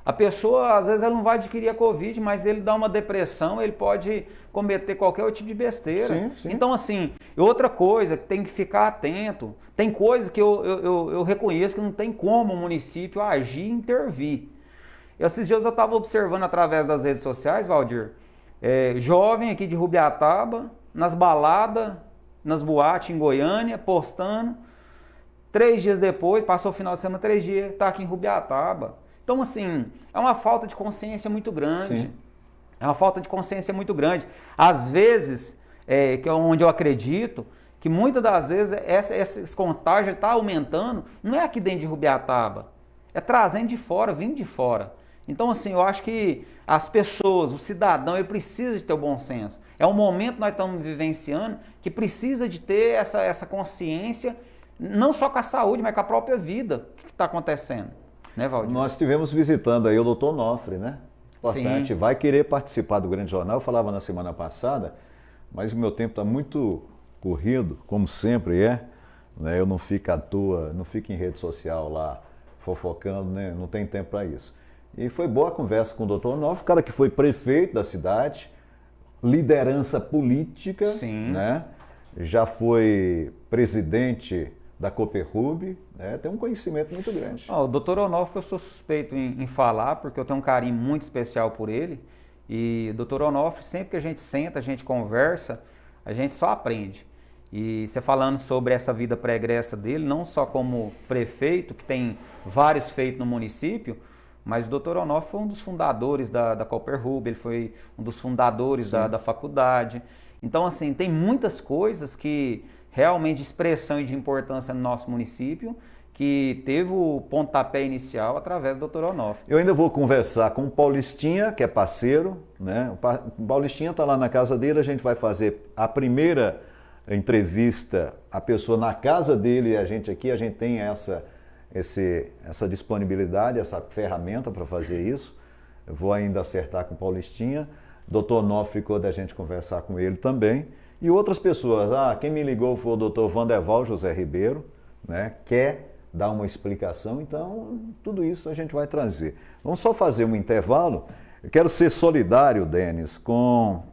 A pessoa, às vezes, ela não vai adquirir a Covid, mas ele dá uma depressão, ele pode cometer qualquer tipo de besteira. Então, assim, outra coisa que tem que ficar atento, tem coisas que eu reconheço que não tem como o município agir e intervir. Esses dias eu estava observando através das redes sociais, Valdir, jovem aqui de Rubiataba, nas baladas, nas boates em Goiânia, postando. 3 dias depois, passou o final de semana, 3 dias, está aqui em Rubiataba. Então, assim, é uma falta de consciência muito grande. É uma falta de consciência muito grande. Às vezes, que é onde eu acredito, que muitas das vezes esse contágio está aumentando, não é aqui dentro de Rubiataba, é trazendo de fora, vindo de fora. Então, assim, eu acho que as pessoas, o cidadão, ele precisa de ter o bom senso. É um momento que nós estamos vivenciando que precisa de ter essa consciência, não só com a saúde, mas com a própria vida. O que está acontecendo? Né, Valdir? Nós estivemos visitando aí o Dr. Onofre, né? Importante, vai querer participar do Grande Jornal. Eu falava na semana passada, mas o meu tempo está muito corrido, como sempre é. Né? Eu não fico à toa, não fico em rede social lá fofocando, né? Não tem tempo para isso. E foi boa a conversa com o Dr. Onofre, cara que foi prefeito da cidade, liderança política, né? Já foi presidente da Coperhub, né? Tem um conhecimento muito grande. O Dr. Onofre eu sou suspeito em falar, porque eu tenho um carinho muito especial por ele. E o Dr. Onofre, sempre que a gente senta, a gente conversa, a gente só aprende. E você falando sobre essa vida pregressa dele, não só como prefeito, que tem vários feitos no município, mas o Dr. Onofre foi um dos fundadores da Coperhub, ele foi um dos fundadores da faculdade. Então, assim, tem muitas coisas que realmente de expressão e de importância no nosso município, que teve o pontapé inicial através do Dr. Onofre. Eu ainda vou conversar com o Paulistinha, que é parceiro, né? O Paulistinha está lá na casa dele, a gente vai fazer a primeira entrevista, a pessoa na casa dele e a gente aqui, a gente tem essa disponibilidade, essa ferramenta para fazer isso. Eu vou ainda acertar com o Paulistinha. Dr. Onofre ficou da gente conversar com ele também. E outras pessoas, quem me ligou foi o Dr. Vanderval José Ribeiro, né? Quer dar uma explicação, então tudo isso a gente vai trazer. Vamos só fazer um intervalo. Eu quero ser solidário, Denis, com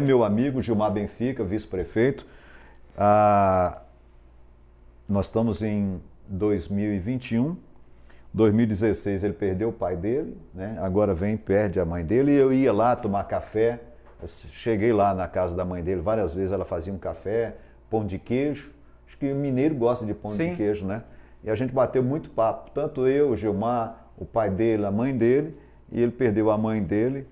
meu amigo Gilmar Benfica, vice-prefeito. Nós estamos em 2021, 2016 ele perdeu o pai dele, né? Agora perde a mãe dele, e eu ia lá tomar café. Eu cheguei lá na casa da mãe dele várias vezes, ela fazia um café, pão de queijo. Acho que o mineiro gosta de pão de queijo, né? E a gente bateu muito papo, tanto eu, o Gilmar, o pai dele, a mãe dele, e ele perdeu a mãe dele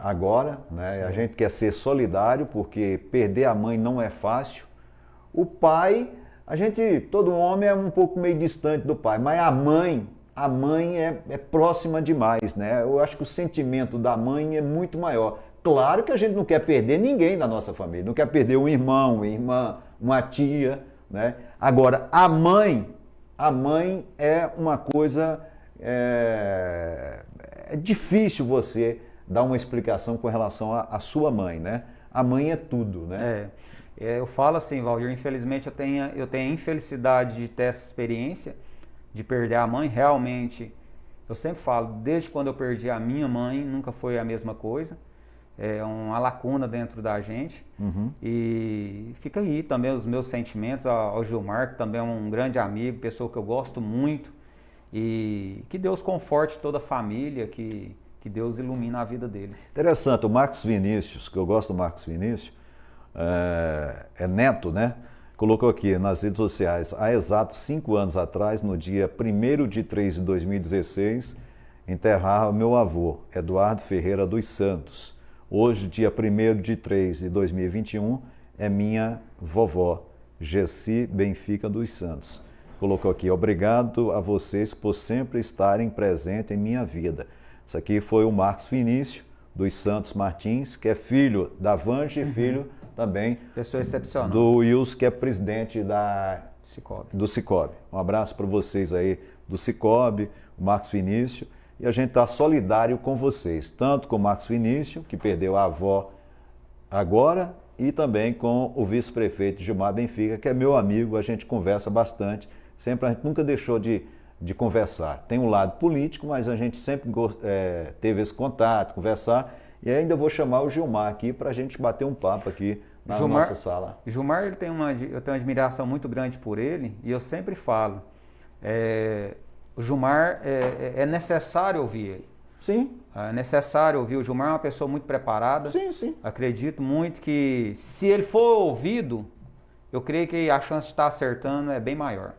agora, né? E a gente quer ser solidário, porque perder a mãe não é fácil. O pai, todo homem é um pouco meio distante do pai, mas a mãe é próxima demais, né? Eu acho que o sentimento da mãe é muito maior. Claro que a gente não quer perder ninguém da nossa família, não quer perder um irmão, uma irmã, uma tia, né? Agora, a mãe é uma coisa, é difícil você dar uma explicação com relação à sua mãe, né? A mãe é tudo, né? Eu falo assim, Valdir, infelizmente eu tenho a infelicidade de ter essa experiência, de perder a mãe. Realmente, eu sempre falo, desde quando eu perdi a minha mãe, nunca foi a mesma coisa. É uma lacuna dentro da gente. E fica aí também os meus sentimentos ao Gilmar, que também é um grande amigo, pessoa que eu gosto muito, e que Deus conforte toda a família, que Deus ilumine a vida deles. Interessante, o Marcos Vinícius, que eu gosto do Marcos Vinícius, é neto, né? Colocou aqui nas redes sociais, há exatos 5 anos atrás, no dia 1º de 3 de 2016, enterrava meu avô, Eduardo Ferreira dos Santos. Hoje, dia 1º de 3 de 2021, é minha vovó, Gessi Benfica dos Santos. Colocou aqui, obrigado a vocês por sempre estarem presentes em minha vida. Isso aqui foi o Marcos Vinícius dos Santos Martins, que é filho da Vange e filho também pessoa excepcional do Wilson, que é presidente do Cicobi. Um abraço para vocês aí do Cicobi, o Marcos Vinícius. E a gente está solidário com vocês, tanto com o Marcos Vinícius, que perdeu a avó agora, e também com o vice-prefeito Gilmar Benfica, que é meu amigo, a gente conversa bastante, sempre, a gente nunca deixou de conversar. Tem um lado político, mas a gente sempre teve esse contato, conversar, e ainda vou chamar o Gilmar aqui para a gente bater um papo aqui na nossa sala. Gilmar, eu tenho uma admiração muito grande por ele, e eu sempre falo, o Gilmar, é necessário ouvir ele. Sim. É necessário ouvir. O Gilmar é uma pessoa muito preparada. Sim, sim. Acredito muito que, se ele for ouvido, eu creio que a chance de estar acertando é bem maior.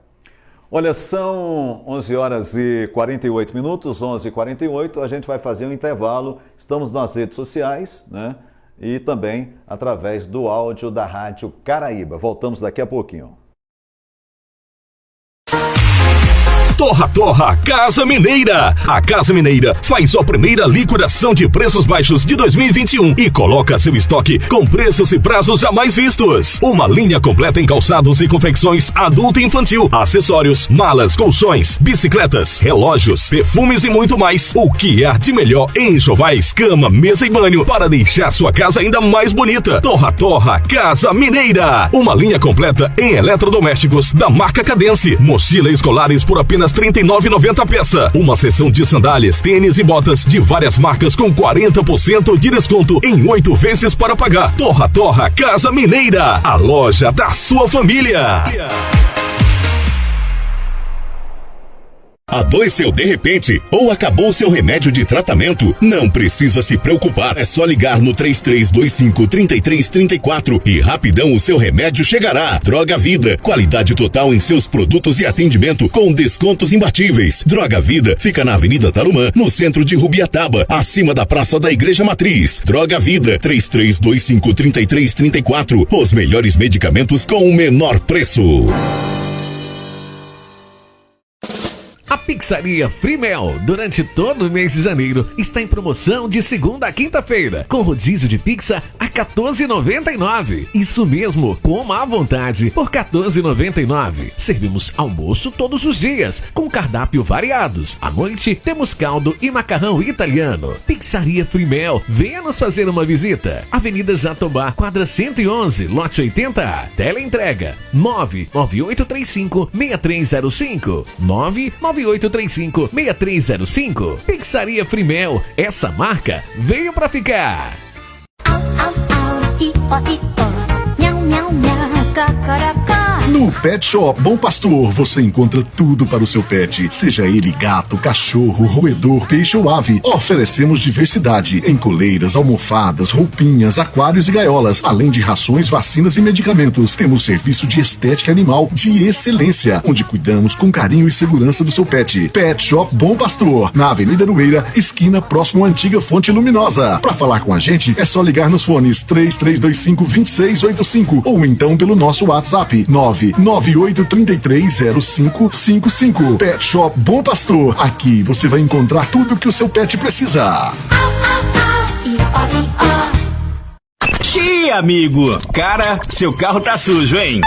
Olha, são 11 horas e 48 minutos, 11h48, a gente vai fazer um intervalo. Estamos nas redes sociais, né? E também através do áudio da Rádio Caraíba. Voltamos daqui a pouquinho. Torra Casa Mineira. A Casa Mineira faz sua primeira liquidação de preços baixos de 2021 e coloca seu estoque com preços e prazos jamais vistos. Uma linha completa em calçados e confecções adulto e infantil, acessórios, malas, colchões, bicicletas, relógios, perfumes e muito mais. O que há de melhor em enxovais, cama, mesa e banho para deixar sua casa ainda mais bonita. Torra Casa Mineira. Uma linha completa em eletrodomésticos da marca Cadence. Mochila escolares por apenas R$ 39,90 a peça. Uma seção de sandálias, tênis e botas de várias marcas com 40% de desconto em 8 vezes para pagar. Torra Casa Mineira, a loja da sua família. Adoeceu de repente ou acabou seu remédio de tratamento? Não precisa se preocupar, é só ligar no 3325-3334 e rapidão o seu remédio chegará. Droga Vida, qualidade total em seus produtos e atendimento com descontos imbatíveis. Droga Vida fica na Avenida Tarumã, no centro de Rubiataba, acima da Praça da Igreja Matriz. Droga Vida, 3325-3334, os melhores medicamentos com o menor preço. A Pizzaria Frimel, durante todo o mês de janeiro, está em promoção de segunda a quinta-feira, com rodízio de pizza a R$ 14,99. Isso mesmo, coma à vontade por R$ 14,99. Servimos almoço todos os dias, com cardápio variados. À noite, temos caldo e macarrão italiano. Pizzaria Frimel, venha nos fazer uma visita. Avenida Jatobá, quadra 111, lote 80A. Teleentrega 99835-6305. 99835-6305. Pizzaria Frimel, essa marca veio pra ficar. No Pet Shop Bom Pastor você encontra tudo para o seu pet, seja ele gato, cachorro, roedor, peixe ou ave. Oferecemos diversidade em coleiras, almofadas, roupinhas, aquários e gaiolas, além de rações, vacinas e medicamentos. Temos serviço de estética animal de excelência, onde cuidamos com carinho e segurança do seu pet. Pet Shop Bom Pastor, na Avenida Aroeira, esquina próximo à antiga Fonte Luminosa. Para falar com a gente é só ligar nos fones 3325-2685 ou então pelo nosso WhatsApp 998330555. Pet Shop Bom Pastor. Aqui você vai encontrar tudo que o seu pet precisa. Xiii, amigo! Cara, seu carro tá sujo, hein?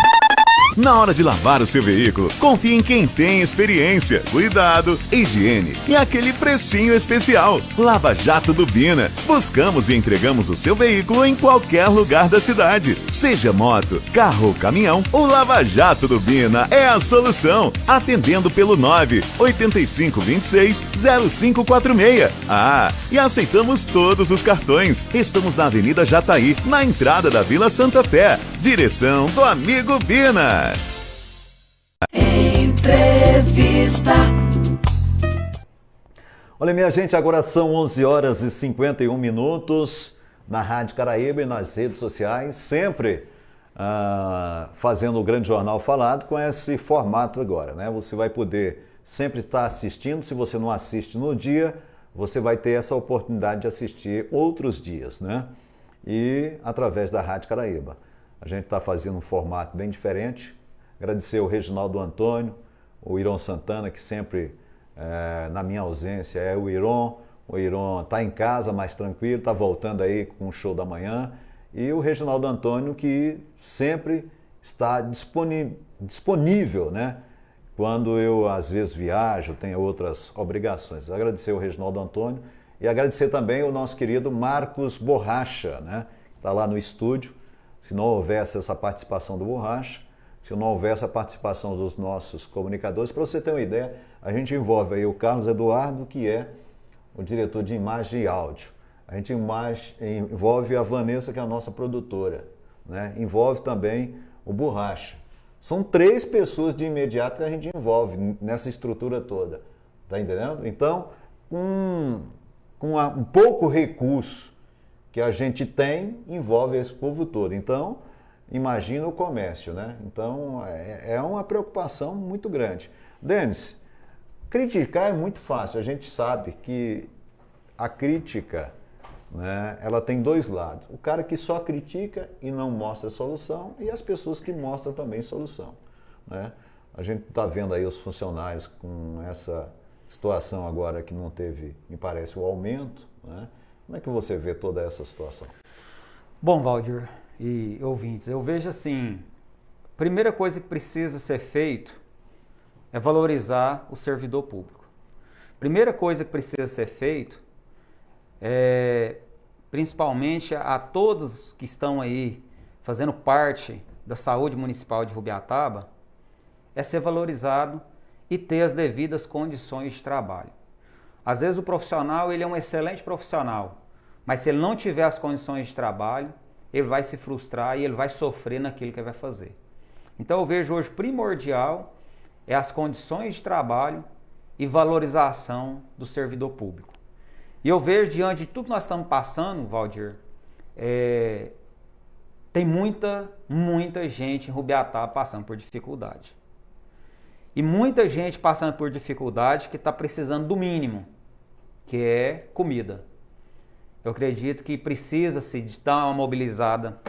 Na hora de lavar o seu veículo, confie em quem tem experiência, cuidado, higiene e aquele precinho especial. Lava Jato do Bina. Buscamos e entregamos o seu veículo em qualquer lugar da cidade. Seja moto, carro ou caminhão, o Lava Jato do Bina é a solução. Atendendo pelo 98526-0546. Ah, e aceitamos todos os cartões. Estamos na Avenida Jataí, na entrada da Vila Santa Fé. Direção do amigo Bina. Entrevista. Olha, minha gente, agora são 11 horas e 51 minutos na Rádio Caraíba e nas redes sociais, sempre fazendo o Grande Jornal Falado com esse formato agora, né? Você vai poder sempre estar assistindo, se você não assiste no dia, você vai ter essa oportunidade de assistir outros dias, né? E através da Rádio Caraíba. A gente está fazendo um formato bem diferente. Agradecer o Reginaldo Antônio, o Iron Santana, que sempre, na minha ausência, é o Iron. O Iron está em casa, mais tranquilo, está voltando aí com o show da manhã. E o Reginaldo Antônio, que sempre está disponível, né? Quando eu, às vezes, viajo, tenho outras obrigações. Agradecer o Reginaldo Antônio e agradecer também o nosso querido Marcos Borracha, né? Que está lá no estúdio. Se não houvesse essa participação do Borracha, se não houvesse a participação dos nossos comunicadores, para você ter uma ideia, a gente envolve aí o Carlos Eduardo, que é o diretor de imagem e áudio. A gente envolve a Vanessa, que é a nossa produtora, né? Envolve também o Borracha. São 3 pessoas de imediato que a gente envolve nessa estrutura toda, tá entendendo? Então, com um pouco recurso que a gente tem, envolve esse povo todo. Então, imagina o comércio, né? Então, é uma preocupação muito grande. Denis, criticar é muito fácil. A gente sabe que a crítica, né, ela tem 2 lados. O cara que só critica e não mostra solução e as pessoas que mostram também solução, né? A gente está vendo aí os funcionários com essa situação agora que não teve, me parece, o aumento, né? Como é que você vê toda essa situação? Bom, Valdir e ouvintes, eu vejo assim, a primeira coisa que precisa ser feito é valorizar o servidor público. Primeira coisa que precisa ser feito é, principalmente a todos que estão aí fazendo parte da saúde municipal de Rubiataba, é ser valorizado e ter as devidas condições de trabalho. Às vezes o profissional, ele é um excelente profissional, mas se ele não tiver as condições de trabalho, ele vai se frustrar e ele vai sofrer naquilo que ele vai fazer. Então eu vejo hoje primordial é as condições de trabalho e valorização do servidor público. E eu vejo, diante de tudo que nós estamos passando, Valdir, tem muita gente em Rubiataba passando por dificuldade. E muita gente passando por dificuldade que está precisando do mínimo, que é comida. Eu acredito que precisa-se de dar uma mobilizada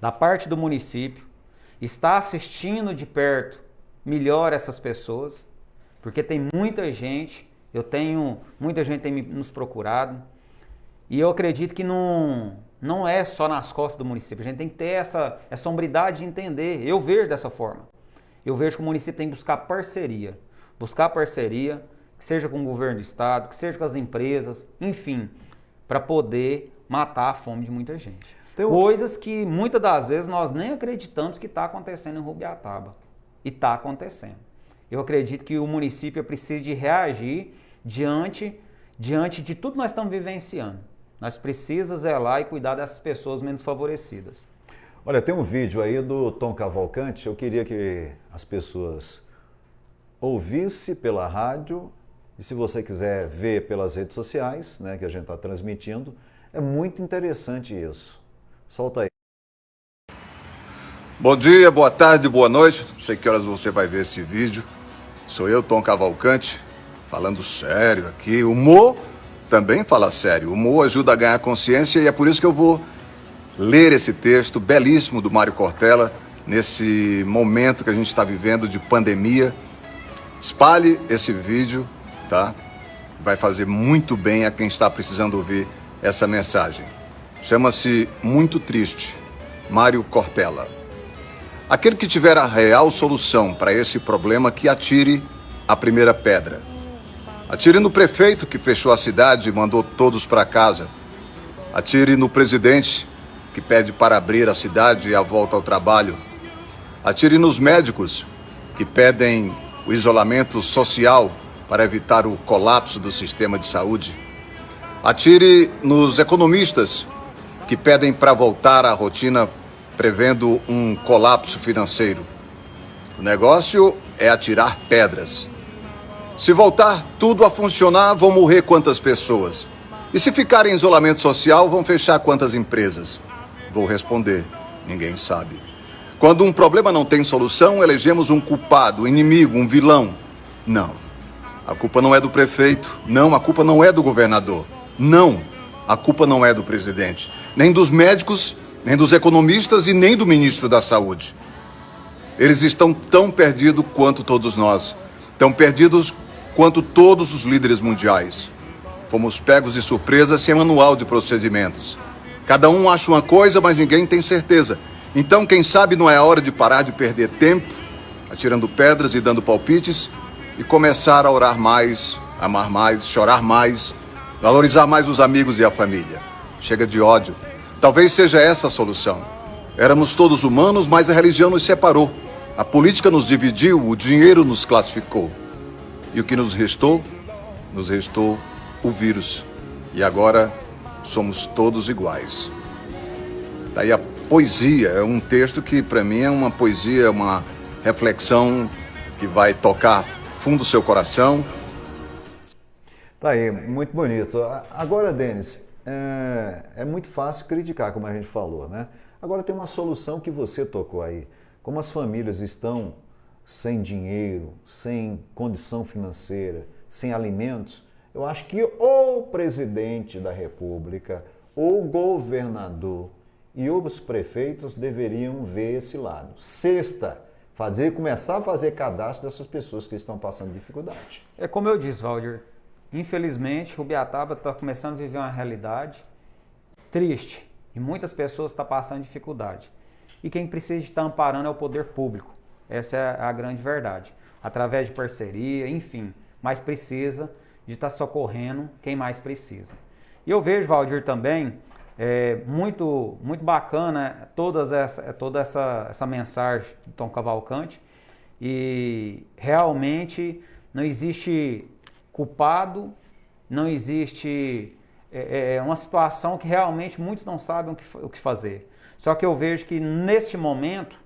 da parte do município, estar assistindo de perto melhor essas pessoas, porque tem muita gente, muita gente tem nos procurado, e eu acredito que não é só nas costas do município, a gente tem que ter essa hombridade de entender, eu vejo dessa forma. Eu vejo que o município tem que buscar parceria, que seja com o governo do estado, que seja com as empresas, enfim, para poder matar a fome de muita gente. Coisas que muitas das vezes nós nem acreditamos que está acontecendo em Rubiataba. E está acontecendo. Eu acredito que o município precisa de reagir diante de tudo que nós estamos vivenciando. Nós precisamos zelar e cuidar dessas pessoas menos favorecidas. Olha, tem um vídeo aí do Tom Cavalcante, eu queria que as pessoas ouvissem pela rádio e se você quiser ver pelas redes sociais, né, que a gente está transmitindo, é muito interessante isso. Solta aí. Bom dia, boa tarde, boa noite. Não sei que horas você vai ver esse vídeo. Sou eu, Tom Cavalcante, falando sério aqui. O humor também fala sério. O humor ajuda a ganhar consciência e é por isso que eu vou ler esse texto belíssimo do Mário Cortella nesse momento que a gente está vivendo de pandemia. Espalhe esse vídeo, tá? Vai fazer muito bem a quem está precisando ouvir essa mensagem. Chama-se Muito Triste. Mário Cortella. Aquele que tiver a real solução para esse problema, que atire a primeira pedra. Atire no prefeito que fechou a cidade e mandou todos para casa. Atire no presidente que pede para abrir a cidade e a volta ao trabalho. Atire nos médicos que pedem o isolamento social para evitar o colapso do sistema de saúde. Atire nos economistas que pedem para voltar à rotina prevendo um colapso financeiro. O negócio é atirar pedras. Se voltar tudo a funcionar, vão morrer quantas pessoas? E se ficar em isolamento social, vão fechar quantas empresas? Vou responder, ninguém sabe. Quando um problema não tem solução, elegemos um culpado, um inimigo, um vilão. Não. A culpa não é do prefeito. Não, a culpa não é do governador. Não, a culpa não é do presidente. Nem dos médicos, nem dos economistas e nem do ministro da Saúde. Eles estão tão perdidos quanto todos nós. Tão perdidos quanto todos os líderes mundiais. Fomos pegos de surpresa sem manual de procedimentos. Cada um acha uma coisa, mas ninguém tem certeza. Então, quem sabe não é a hora de parar de perder tempo, atirando pedras e dando palpites, e começar a orar mais, amar mais, chorar mais, valorizar mais os amigos e a família. Chega de ódio. Talvez seja essa a solução. Éramos todos humanos, mas a religião nos separou. A política nos dividiu, o dinheiro nos classificou. E o que nos restou? Nos restou o vírus. E agora somos todos iguais. Daí a poesia, é um texto que para mim é uma poesia, uma reflexão que vai tocar fundo do seu coração. Tá aí, muito bonito. Agora, Denis, é muito fácil criticar, como a gente falou, né? Agora tem uma solução que você tocou aí. Como as famílias estão sem dinheiro, sem condição financeira, sem alimentos, eu acho que ou o presidente da República, ou o governador e os prefeitos deveriam ver esse lado. Sexta, começar a fazer cadastro dessas pessoas que estão passando dificuldade. É como eu disse, Valdir, infelizmente Rubiataba está começando a viver uma realidade triste e muitas pessoas estão passando dificuldade. E quem precisa estar amparando é o poder público. Essa é a grande verdade. Através de parceria, enfim, mas precisa de estar socorrendo quem mais precisa. E eu vejo, Valdir, também, muito bacana toda essa mensagem do Tom Cavalcante, e realmente não existe culpado, não existe uma situação que realmente muitos não sabem o que fazer. Só que eu vejo que neste momento,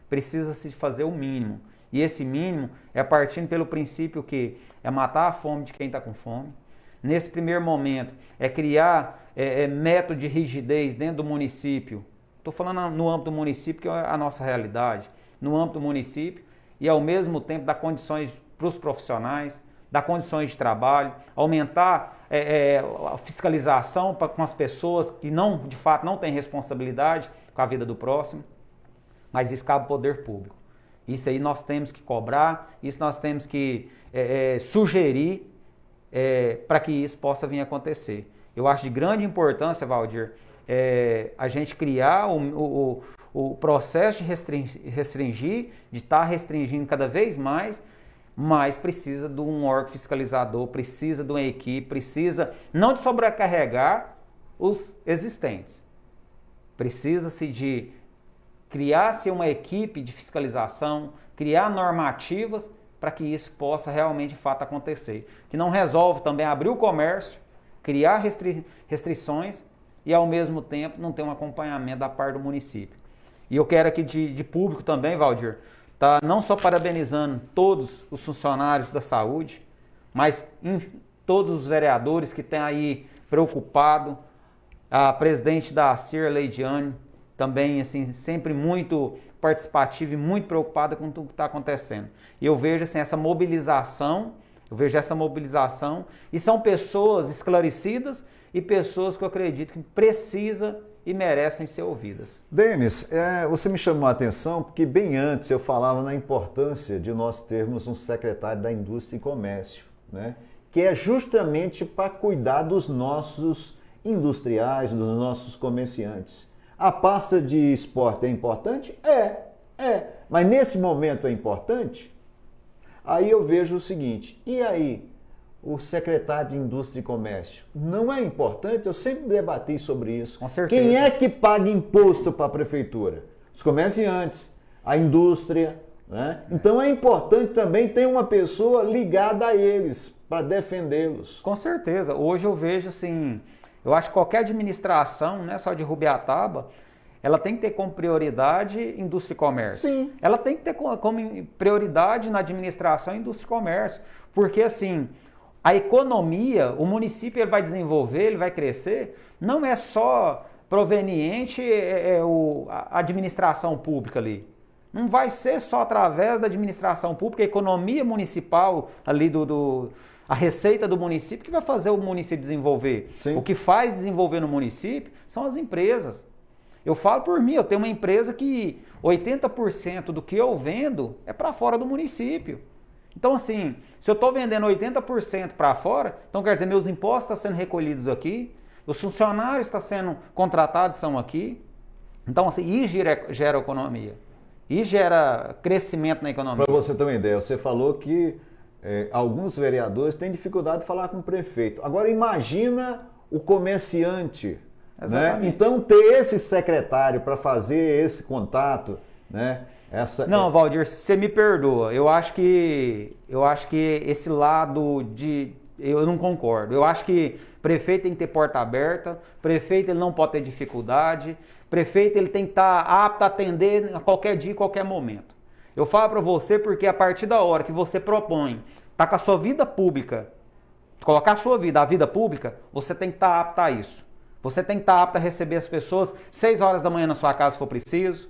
precisa-se fazer o mínimo. E esse mínimo é partindo pelo princípio que é matar a fome de quem está com fome. Nesse primeiro momento, é criar método de rigidez dentro do município. Estou falando no âmbito do município, que é a nossa realidade. No âmbito do município, e ao mesmo tempo dar condições para os profissionais, dar condições de trabalho, aumentar a fiscalização com as pessoas que de fato não têm responsabilidade com a vida do próximo, mas isso cabe ao poder público. Isso aí nós temos que cobrar, isso nós temos que sugerir para que isso possa vir a acontecer. Eu acho de grande importância, Valdir, a gente criar o processo de restringir, de estar restringindo cada vez mais, mas precisa de um órgão fiscalizador, precisa de uma equipe, precisa não de sobrecarregar os existentes. Precisa-se de criar-se uma equipe de fiscalização, criar normativas para que isso possa realmente, de fato, acontecer. Que não resolve também abrir o comércio, criar restrições e, ao mesmo tempo, não ter um acompanhamento da parte do município. E eu quero aqui de público também, Valdir, tá não só parabenizando todos os funcionários da saúde, mas todos os vereadores que têm aí preocupado, a presidente da ACIR, Leidiane, também assim, sempre muito participativa e muito preocupada com tudo que está acontecendo. E eu vejo assim, essa mobilização, e são pessoas esclarecidas e pessoas que eu acredito que precisam e merecem ser ouvidas. Denis, você me chamou a atenção porque bem antes eu falava na importância de nós termos um secretário da Indústria e Comércio, né? Que é justamente para cuidar dos nossos industriais, dos nossos comerciantes. A pasta de esporte é importante? É. Mas nesse momento é importante? Aí eu vejo o seguinte, e aí, o secretário de Indústria e Comércio, não é importante? Eu sempre debati sobre isso. Com certeza. Quem é que paga imposto para a prefeitura? Os comerciantes, a indústria, né? Então é importante também ter uma pessoa ligada a eles, para defendê-los. Com certeza. Hoje eu vejo assim, eu acho que qualquer administração, não é só de Rubiataba, ela tem que ter como prioridade indústria e comércio. Sim. Ela tem que ter como prioridade na administração indústria e comércio. Porque assim, a economia, o município ele vai desenvolver, ele vai crescer, não é só proveniente a administração pública ali. Não vai ser só através da administração pública, a economia municipal ali a receita do município que vai fazer o município desenvolver. Sim. O que faz desenvolver no município são as empresas. Eu falo por mim, eu tenho uma empresa que 80% do que eu vendo é para fora do município. Então assim, se eu estou vendendo 80% para fora, então quer dizer, meus impostos estão sendo recolhidos aqui, os funcionários estão sendo contratados, são aqui. Então assim, e gera economia. E gera crescimento na economia. Para você ter uma ideia, você falou que alguns vereadores têm dificuldade de falar com o prefeito. Agora imagina o comerciante, né? Então ter esse secretário para fazer esse contato, né? Não, Valdir, você me perdoa. Eu acho que esse lado eu não concordo. Eu acho que prefeito tem que ter porta aberta, prefeito ele não pode ter dificuldade, prefeito ele tem que estar apto a atender a qualquer dia, qualquer momento. Eu falo para você porque a partir da hora que você propõe estar com a sua vida pública, colocar a vida pública, você tem que estar apto a isso. Você tem que estar apto a receber as pessoas 6 horas da manhã na sua casa se for preciso.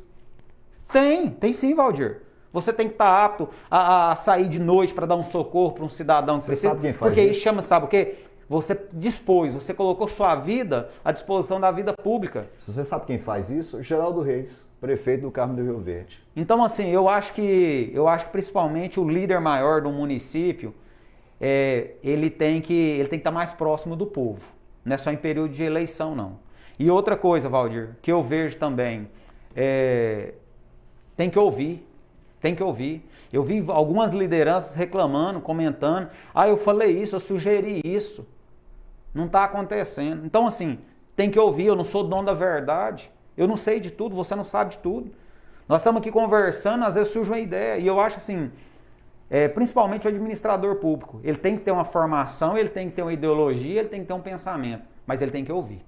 Tem sim, Valdir. Você tem que estar apto a sair de noite para dar um socorro para um cidadão que precisa. Sabe quem faz porque isso? isso chama, sabe o quê? Você dispôs, você colocou sua vida à disposição da vida pública. Você sabe quem faz isso? Geraldo Reis, prefeito do Carmo do Rio Verde. Então, assim, eu acho que principalmente o líder maior do município, ele tem que estar mais próximo do povo. Não é só em período de eleição, não. E outra coisa, Valdir, que eu vejo também, tem que ouvir. Tem que ouvir. Eu vi algumas lideranças reclamando, comentando. Eu falei isso, eu sugeri isso. Não está acontecendo. Então, assim, tem que ouvir. Eu não sou dono da verdade. Eu não sei de tudo, você não sabe de tudo. Nós estamos aqui conversando, às vezes surge uma ideia. E eu acho assim, principalmente o administrador público, ele tem que ter uma formação, ele tem que ter uma ideologia, ele tem que ter um pensamento. Mas ele tem que ouvir.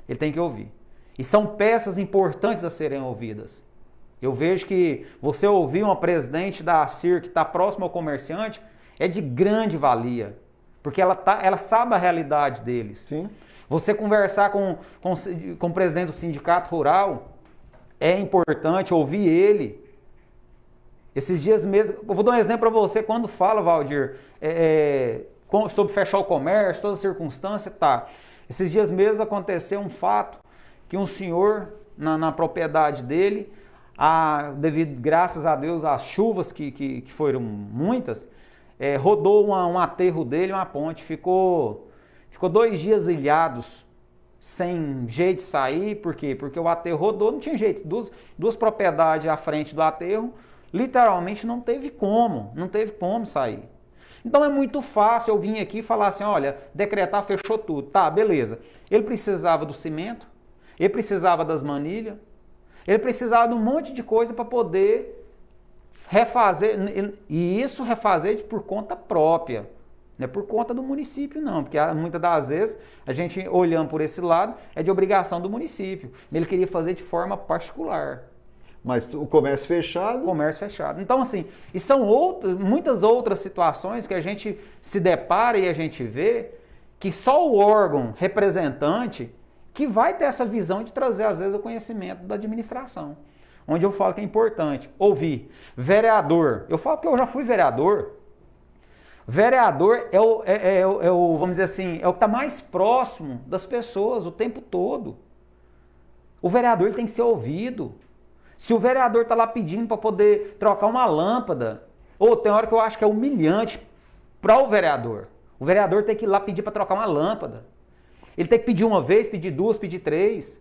Ele tem que ouvir. E são peças importantes a serem ouvidas. Eu vejo que você ouvir uma presidente da ACIR que está próxima ao comerciante é de grande valia, porque ela sabe a realidade deles. Sim. Você conversar com o presidente do sindicato rural é importante, ouvir ele. Esses dias mesmo, eu vou dar um exemplo para você, quando fala, Valdir, sobre fechar o comércio, toda circunstância, tá. Esses dias mesmo aconteceu um fato que um senhor, na propriedade dele, devido, graças a Deus, às chuvas que foram muitas, rodou um aterro dele, uma ponte, ficou 2 dias ilhados, sem jeito de sair. Por quê? Porque o aterro rodou, não tinha jeito. Duas propriedades à frente do aterro, literalmente não teve como sair. Então é muito fácil eu vir aqui e falar assim, olha, decretar, fechou tudo. Tá, beleza. Ele precisava do cimento, ele precisava das manilhas, ele precisava de um monte de coisa para poder refazer, e isso refazer por conta própria, não é por conta do município não, porque muitas das vezes a gente olhando por esse lado é de obrigação do município, ele queria fazer de forma particular. Mas o comércio fechado? Comércio fechado. Então assim, e são muitas outras situações que a gente se depara e a gente vê que só o órgão representante que vai ter essa visão de trazer, às vezes, o conhecimento da administração. Onde eu falo que é importante ouvir. Vereador. Eu falo porque eu já fui vereador. Vereador vamos dizer assim, é o que está mais próximo das pessoas o tempo todo. O vereador ele tem que ser ouvido. Se o vereador está lá pedindo para poder trocar uma lâmpada, tem hora que eu acho que é humilhante para o vereador. O vereador tem que ir lá pedir para trocar uma lâmpada. Ele tem que pedir uma vez, pedir 2, pedir 3.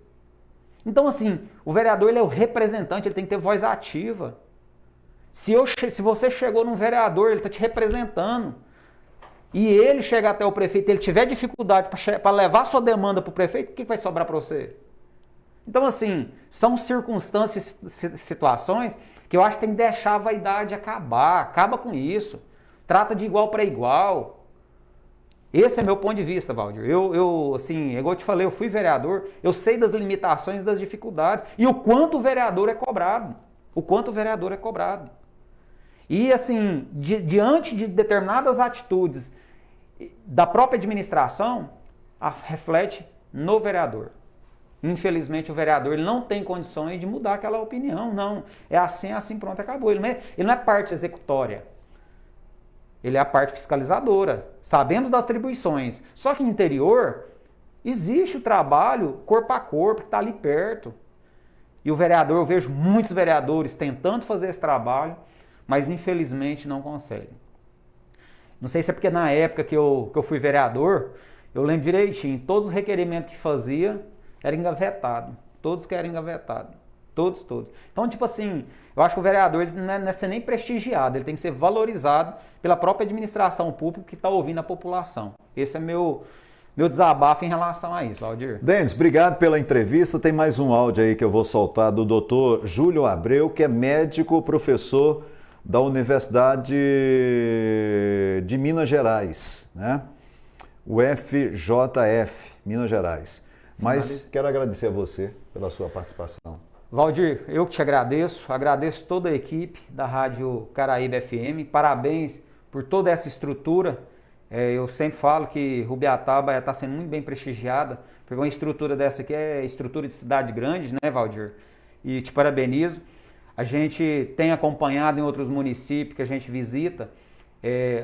Então, assim, o vereador ele é o representante, ele tem que ter voz ativa. Se você chegou num vereador, ele está te representando, e ele chegar até o prefeito, ele tiver dificuldade para levar sua demanda para o prefeito, o que vai sobrar para você? Então, assim, são circunstâncias, situações que eu acho que tem que deixar a vaidade acabar. Acaba com isso. Trata de igual para igual. Esse é meu ponto de vista, Valdir. Assim, igual eu te falei, eu fui vereador, eu sei das limitações, das dificuldades e o quanto o vereador é cobrado. O quanto o vereador é cobrado. E, assim, diante de determinadas atitudes da própria administração, reflete no vereador. Infelizmente, o vereador ele não tem condições de mudar aquela opinião, não. É assim, pronto, acabou. Ele não é parte executória. Ele é a parte fiscalizadora. Sabemos das atribuições. Só que no interior, existe o trabalho corpo a corpo, que está ali perto. E o vereador, eu vejo muitos vereadores tentando fazer esse trabalho, mas infelizmente não conseguem. Não sei se é porque na época que eu fui vereador, eu lembro direitinho, todos os requerimentos que fazia era engavetado. Todos que eram engavetados. Todos. Então, tipo assim, eu acho que o vereador não é ser nem prestigiado, ele tem que ser valorizado pela própria administração pública que está ouvindo a população. Esse é meu desabafo em relação a isso, Valdir. Denis, obrigado pela entrevista. Tem mais um áudio aí que eu vou soltar do doutor Júlio Abreu, que é médico, professor da Universidade de Minas Gerais, né? O FJF, Minas Gerais. Mas quero agradecer a você pela sua participação. Valdir, eu que te agradeço toda a equipe da Rádio Caraíba FM, parabéns por toda essa estrutura. Eu sempre falo que Rubiataba está sendo muito bem prestigiada, porque uma estrutura dessa aqui é estrutura de cidade grande, né, Valdir? E te parabenizo. A gente tem acompanhado em outros municípios que a gente visita,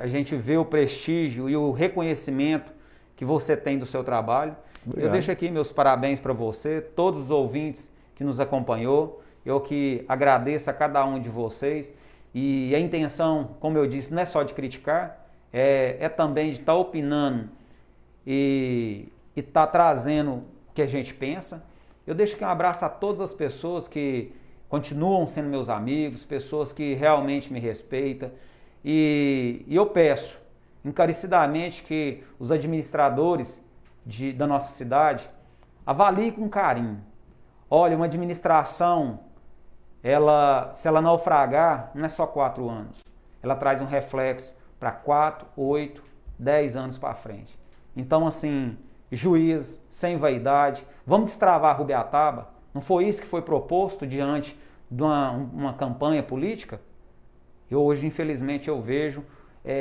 a gente vê o prestígio e o reconhecimento que você tem do seu trabalho. Obrigado. Eu deixo aqui meus parabéns para você, todos os ouvintes que nos acompanhou. Eu que agradeço a cada um de vocês. E a intenção, como eu disse, não é só de criticar, é também de estar opinando e estar trazendo o que a gente pensa. Eu deixo aqui um abraço a todas as pessoas que continuam sendo meus amigos, pessoas que realmente me respeitam. E eu peço encarecidamente que os administradores da nossa cidade avaliem com carinho. Olha, uma administração, se ela naufragar, não é só 4 anos. Ela traz um reflexo para 4, 8, 10 anos para frente. Então, assim, juízo, sem vaidade, vamos destravar Rubiataba. Não foi isso que foi proposto diante de uma campanha política? E hoje, infelizmente, eu vejo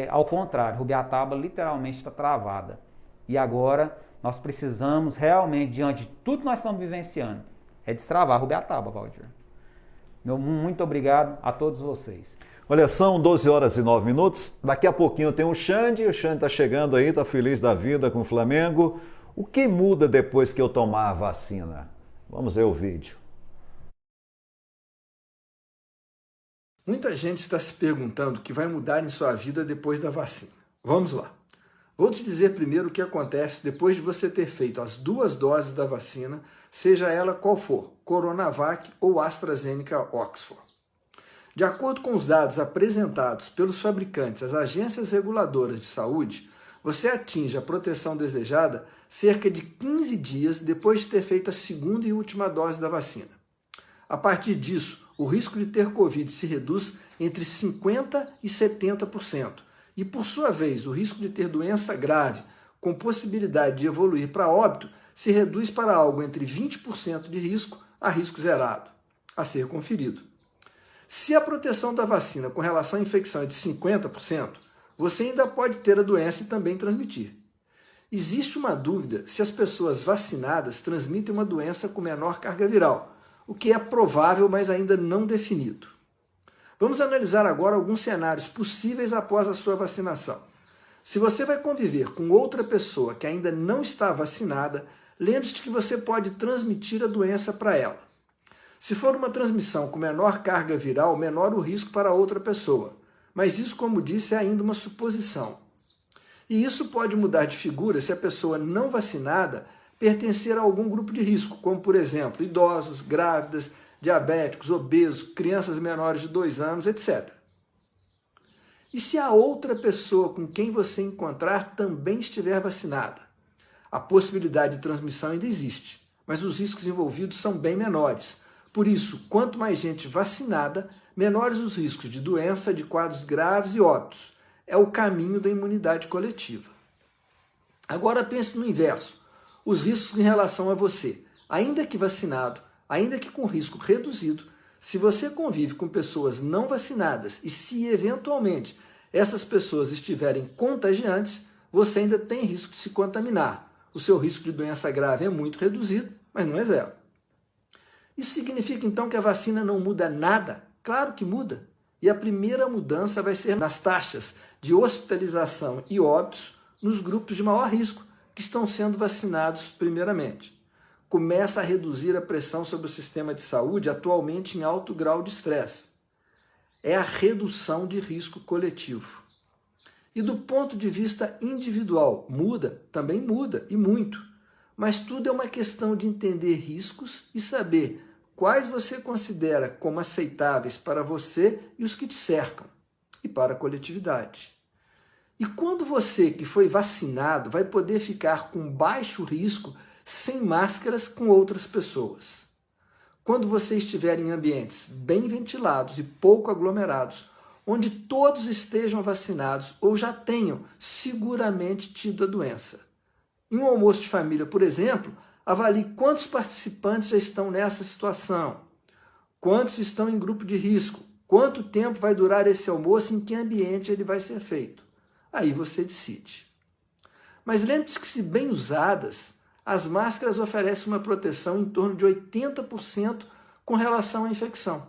ao contrário. Rubiataba literalmente está travada. E agora nós precisamos realmente, diante de tudo que nós estamos vivenciando, destravar Rubiataba, Valdir. Muito obrigado a todos vocês. Olha, são 12h09. Daqui a pouquinho tem o Xande está chegando aí, está feliz da vida com o Flamengo. O que muda depois que eu tomar a vacina? Vamos ver o vídeo. Muita gente está se perguntando o que vai mudar em sua vida depois da vacina. Vamos lá. Vou te dizer primeiro o que acontece depois de você ter feito as 2 doses da vacina, seja ela qual for, Coronavac ou AstraZeneca Oxford. De acordo com os dados apresentados pelos fabricantes às agências reguladoras de saúde, você atinge a proteção desejada cerca de 15 dias depois de ter feito a 2ª e última dose da vacina. A partir disso, o risco de ter Covid se reduz entre 50% e 70%. E, por sua vez, o risco de ter doença grave, com possibilidade de evoluir para óbito, se reduz para algo entre 20% de risco a risco zerado, a ser conferido. Se a proteção da vacina com relação à infecção é de 50%, você ainda pode ter a doença e também transmitir. Existe uma dúvida se as pessoas vacinadas transmitem uma doença com menor carga viral, o que é provável, mas ainda não definido. Vamos analisar agora alguns cenários possíveis após a sua vacinação. Se você vai conviver com outra pessoa que ainda não está vacinada, lembre-se que você pode transmitir a doença para ela. Se for uma transmissão com menor carga viral, menor o risco para outra pessoa. Mas isso, como disse, é ainda uma suposição. E isso pode mudar de figura se a pessoa não vacinada pertencer a algum grupo de risco, como, por exemplo, idosos, grávidas, diabéticos, obesos, crianças menores de 2 anos, etc. E se a outra pessoa com quem você encontrar também estiver vacinada? A possibilidade de transmissão ainda existe, mas os riscos envolvidos são bem menores. Por isso, quanto mais gente vacinada, menores os riscos de doença, de quadros graves e óbitos. É o caminho da imunidade coletiva. Agora pense no inverso. Os riscos em relação a você. Ainda que vacinado, ainda que com risco reduzido, se você convive com pessoas não vacinadas e se eventualmente essas pessoas estiverem contagiantes, você ainda tem risco de se contaminar. O seu risco de doença grave é muito reduzido, mas não é zero. Isso significa então que a vacina não muda nada? Claro que muda. E a primeira mudança vai ser nas taxas de hospitalização e óbitos nos grupos de maior risco que estão sendo vacinados primeiramente. Começa a reduzir a pressão sobre o sistema de saúde, atualmente em alto grau de estresse. É a redução de risco coletivo. E do ponto de vista individual, muda? Também muda, e muito. Mas tudo é uma questão de entender riscos e saber quais você considera como aceitáveis para você e os que te cercam, e para a coletividade. E quando você que foi vacinado vai poder ficar com baixo risco sem máscaras com outras pessoas? Quando você estiver em ambientes bem ventilados e pouco aglomerados, onde todos estejam vacinados ou já tenham seguramente tido a doença. Em um almoço de família, por exemplo, avalie quantos participantes já estão nessa situação, quantos estão em grupo de risco, quanto tempo vai durar esse almoço, em que ambiente ele vai ser feito. Aí você decide. Mas lembre-se que, se bem usadas, as máscaras oferecem uma proteção em torno de 80% com relação à infecção.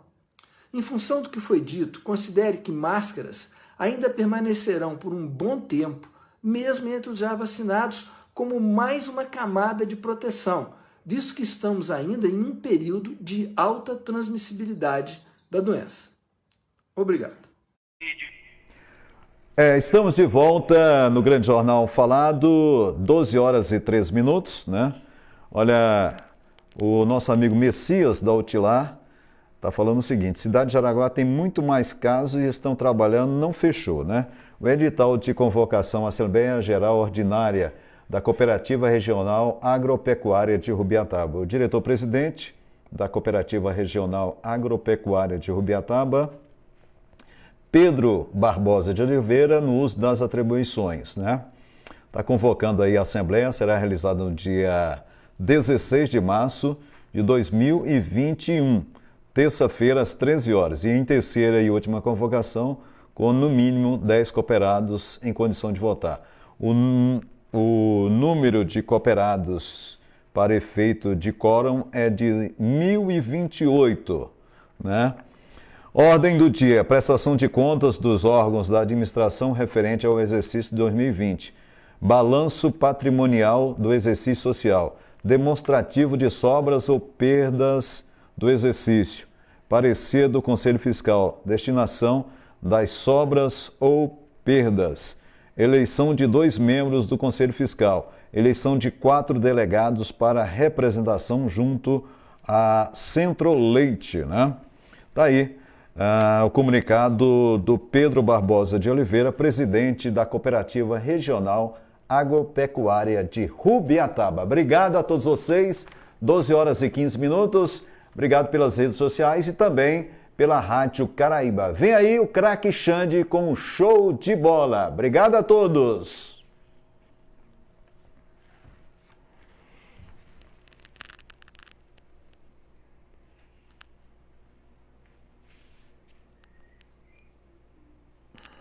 Em função do que foi dito, considere que máscaras ainda permanecerão por um bom tempo, mesmo entre os já vacinados, como mais uma camada de proteção, visto que estamos ainda em um período de alta transmissibilidade da doença. Obrigado. Estamos de volta no Grande Jornal Falado, 12 horas e 3 minutos, né? Olha, o nosso amigo Messias da Utilar está falando o seguinte: Cidade de Jaraguá tem muito mais casos e estão trabalhando, não fechou, né? O edital de convocação à Assembleia Geral Ordinária da Cooperativa Regional Agropecuária de Rubiataba. O diretor-presidente da Cooperativa Regional Agropecuária de Rubiataba, Pedro Barbosa de Oliveira, no uso das atribuições, né? Está convocando aí a Assembleia, será realizada no dia 16 de março de 2021, terça-feira, às 13 horas. E em terceira e última convocação, com no mínimo 10 cooperados em condição de votar. O número de cooperados para efeito de quórum é de 1.028, né? Ordem do dia: prestação de contas dos órgãos da administração referente ao exercício de 2020. Balanço patrimonial do exercício social. Demonstrativo de sobras ou perdas do exercício. Parecer do Conselho Fiscal. Destinação das sobras ou perdas. Eleição de 2 membros do Conselho Fiscal. Eleição de 4 delegados para representação junto a Centro-Leite, né? Tá aí. O comunicado do Pedro Barbosa de Oliveira, presidente da Cooperativa Regional Agropecuária de Rubiataba. Obrigado a todos vocês, 12 horas e 15 minutos. Obrigado pelas redes sociais e também pela Rádio Caraíba. Vem aí o craque Xande com um show de bola. Obrigado a todos.